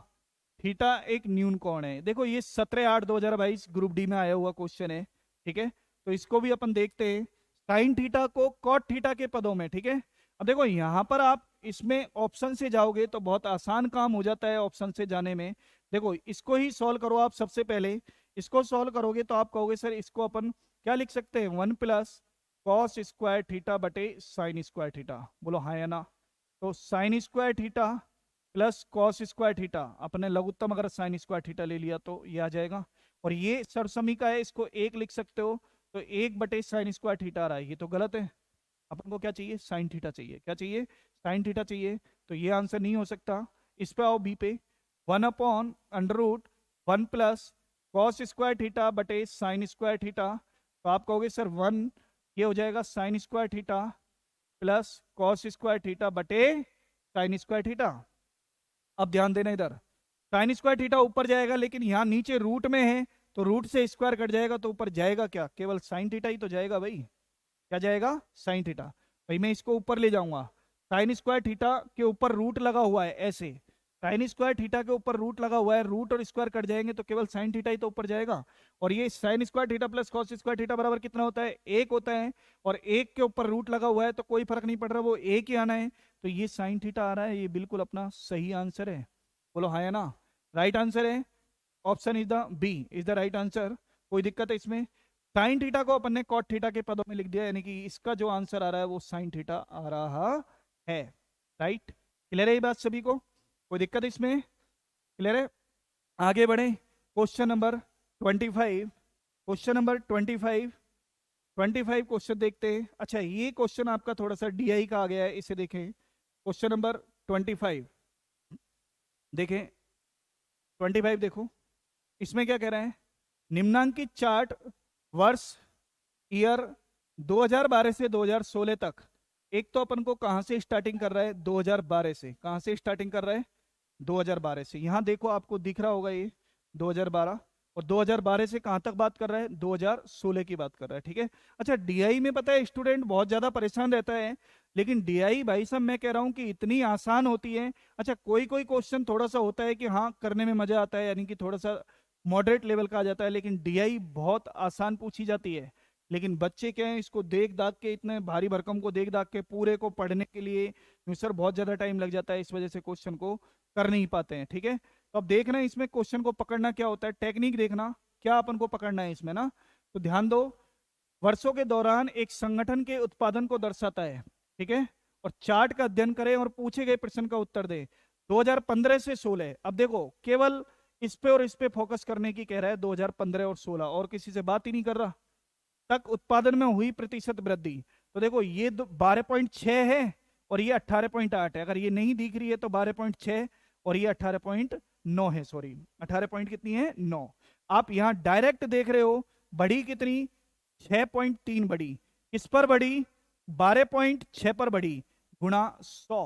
थीटा एक न्यून कोण है। देखो ये 17/8/2022 ग्रुप डी में आया हुआ क्वेश्चन है, ठीक है। तो इसको भी अपन देखते हैं, साइन थीटा को कॉट थीटा के पदों में, ठीक है। अब देखो यहां पर आप इसमें ऑप्शन से जाओगे तो बहुत आसान काम हो जाता है ऑप्शन से जाने में। देखो इसको ही सॉल्व करो आप, सबसे पहले इसको सॉल्व करोगे तो आप कहोगे सर इसको अपन क्या लिख सकते हैं, 1 + कॉस स्क्वायर थीटा बटे साइन स्क्वायर थीटा। बोलो हाँ या ना। तो sine square theta plus cos square theta, अपने लघुत्तम अगर साइन स्क्वायर थीटा ले लिया तो ये आ जाएगा। और ये सरसमी का है, इसको 1 लिख सकते हो, तो 1 बटे साइन स्क्वायर थीटा आ रहा है। ये तो गलत है, अपन को क्या चाहिए, साइन थीटा चाहिए। क्या चाहिए, साइन थीटा चाहिए। तो ये आंसर नहीं हो सकता। इस पे आओ, बी पे, 1/√1 + कॉस स्क्वायर थीटा बटे साइन स्क्वायर थीटा। तो आप कहोगे सर 1, ये हो जाएगा sine square theta plus cos square theta बटे साइन स्क्वायर थीटा। अब ध्यान देना इधर, साइन स्क्वायर थीटा ऊपर जाएगा लेकिन यहाँ नीचे रूट में है, तो रूट से स्क्वायर कट जाएगा, तो ऊपर जाएगा क्या, केवल साइन थीटा ही तो जाएगा भाई। क्या जाएगा, साइन थीटा। भाई मैं इसको ऊपर ले जाऊंगा, साइन स्क्वायर थीटा के ऊपर रूट लगा हुआ है ऐसे, साइन स्क्वायर थीटा के ऊपर रूट लगा हुआ है, रूट और स्क्वायर कट जाएंगे तो केवल साइन थीटा ही तो ऊपर जाएगा। और ये sine square theta plus cos square theta बराबर कितना होता है, 1 होता है। और 1 के ऊपर रूट लगा हुआ है तो कोई फर्क नहीं पड़ रहा, वो 1 ही आना है। तो ये साइन थीटा आ रहा है, ये बिल्कुल अपना सही आंसर है। बोलो हाँ या ना, राइट आंसर है। Option is the B is the right answer. कोई दिक्कत है इसमें, साइन थीटा को अपन ने कॉट थीटा के पदों में लिख दिया, यानी कि इसका जो आंसर आ रहा है वो साइन थीटा आ रहा है। राइट, क्लियर है ये बात सभी को, कोई दिक्कत है इसमें, क्लियर है। आगे बढ़े, question number 25, question number 25 question देखते हैं। अच्छा ये क्वेश्चन आपका थोड़ा सा डीआई का आ गया है, इसे देखें। क्वेश्चन नंबर 25 देखें, 25 देखो, इसमें क्या कह रहा है, निम्नांकित चार्ट वर्ष ईयर 2012 से 2016 तक। एक तो अपन को कहां से स्टार्टिंग कर रहा है, 2012 से। कहां से स्टार्टिंग कर रहा है, 2012 से। यहां देखो आपको दिख रहा होगा ये 2012, और 2012 से कहां तक बात कर रहा है, 2016 की बात कर रहा है, ठीक है। अच्छा डीआई में पता है स्टूडेंट बहुत ज्यादा परेशान रहता है, लेकिन डीआई भाई साहब मैं कह रहा हूं कि इतनी आसान होती है। अच्छा कोई कोई क्वेश्चन थोड़ा सा होता है कि हाँ करने में मजा आता है, यानी कि थोड़ा सा मॉडरेट लेवल का आ जाता है, लेकिन डीआई बहुत आसान पूछी जाती है। लेकिन बच्चे क्या है, इसको देख दाग के, इतने भारी भरकम को देख दाग के पूरे को पढ़ने के लिए सर बहुत ज्यादा टाइम लग जाता है, इस वजह से क्वेश्चन को कर नहीं पाते हैं, ठीक है। तो अब देखना इसमें क्वेश्चन को पकड़ना क्या होता है, टेक्निक देखना क्या अपन को पकड़ना है इसमें ना। तो ध्यान दो, वर्षों के दौरान एक संगठन के उत्पादन को दर्शाता है, ठीक है। और चार्ट का अध्ययन करें और पूछे गए प्रश्न का उत्तर दे। 2015 से 16, अब देखो केवल इस पे और इस पे फोकस करने की कह रहा है, 2015 और 16, और किसी से बात ही नहीं कर रहा, तक उत्पादन में हुई प्रतिशत वृद्धि। तो देखो ये 12.6 है और ये 18.8 है, अगर ये नहीं दिख रही है तो 12.6 और ये 18.9 है, सॉरी 18 पॉइंट कितनी है, 9। आप यहां डायरेक्ट देख रहे हो, बढ़ी कितनी, 6.3 बढ़ी, किस पर बढ़ी, 12.6 पर बढ़ी, गुणा 100,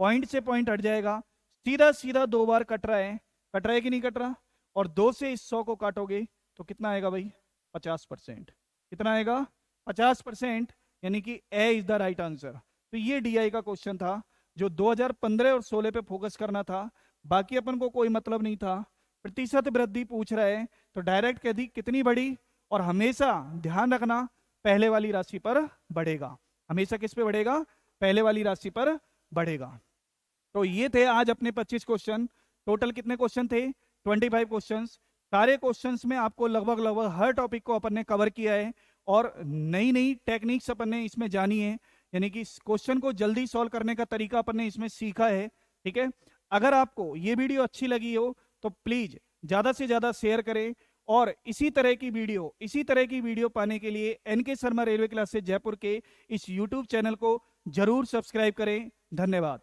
पॉइंट से पॉइंट हट जाएगा, सीधा सीधा 2 बार कट रहा है, कट रहा है कि नहीं कट रहा, और 2 से इस 100 को काटोगे तो कितना आएगा भाई, 50%। कितना आएगा, 50%, यानी कि ए इज द राइट आंसर। तो ये डीआई का क्वेश्चन था जो 2015 और 16 पे फोकस करना था, बाकी अपन को कोई मतलब नहीं था। प्रतिशत वृद्धि पूछ रहा है तो डायरेक्ट कह दी कितनी बढ़ी, और हमेशा ध्यान रखना पहले वाली राशि पर बढ़ेगा, हमेशा किस पे बढ़ेगा, पहले वाली राशि पर बढ़ेगा। तो ये थे आज अपने 25 क्वेश्चन। टोटल कितने क्वेश्चन थे, 25 क्वेश्चंस। सारे क्वेश्चंस में आपको लगभग लगभग हर टॉपिक को अपन ने कवर किया है, और नई नई टेक्निक्स अपन ने इसमें जानी है, यानी कि क्वेश्चन को जल्दी सॉल्व करने का तरीका अपन ने इसमें सीखा है, ठीक है। अगर आपको ये वीडियो अच्छी लगी हो तो प्लीज ज्यादा से ज्यादा शेयर करें, और इसी तरह की वीडियो पाने के लिए NK Sharma Railway Classes Jaipur के इस यूट्यूब चैनल को जरूर सब्सक्राइब करें। धन्यवाद।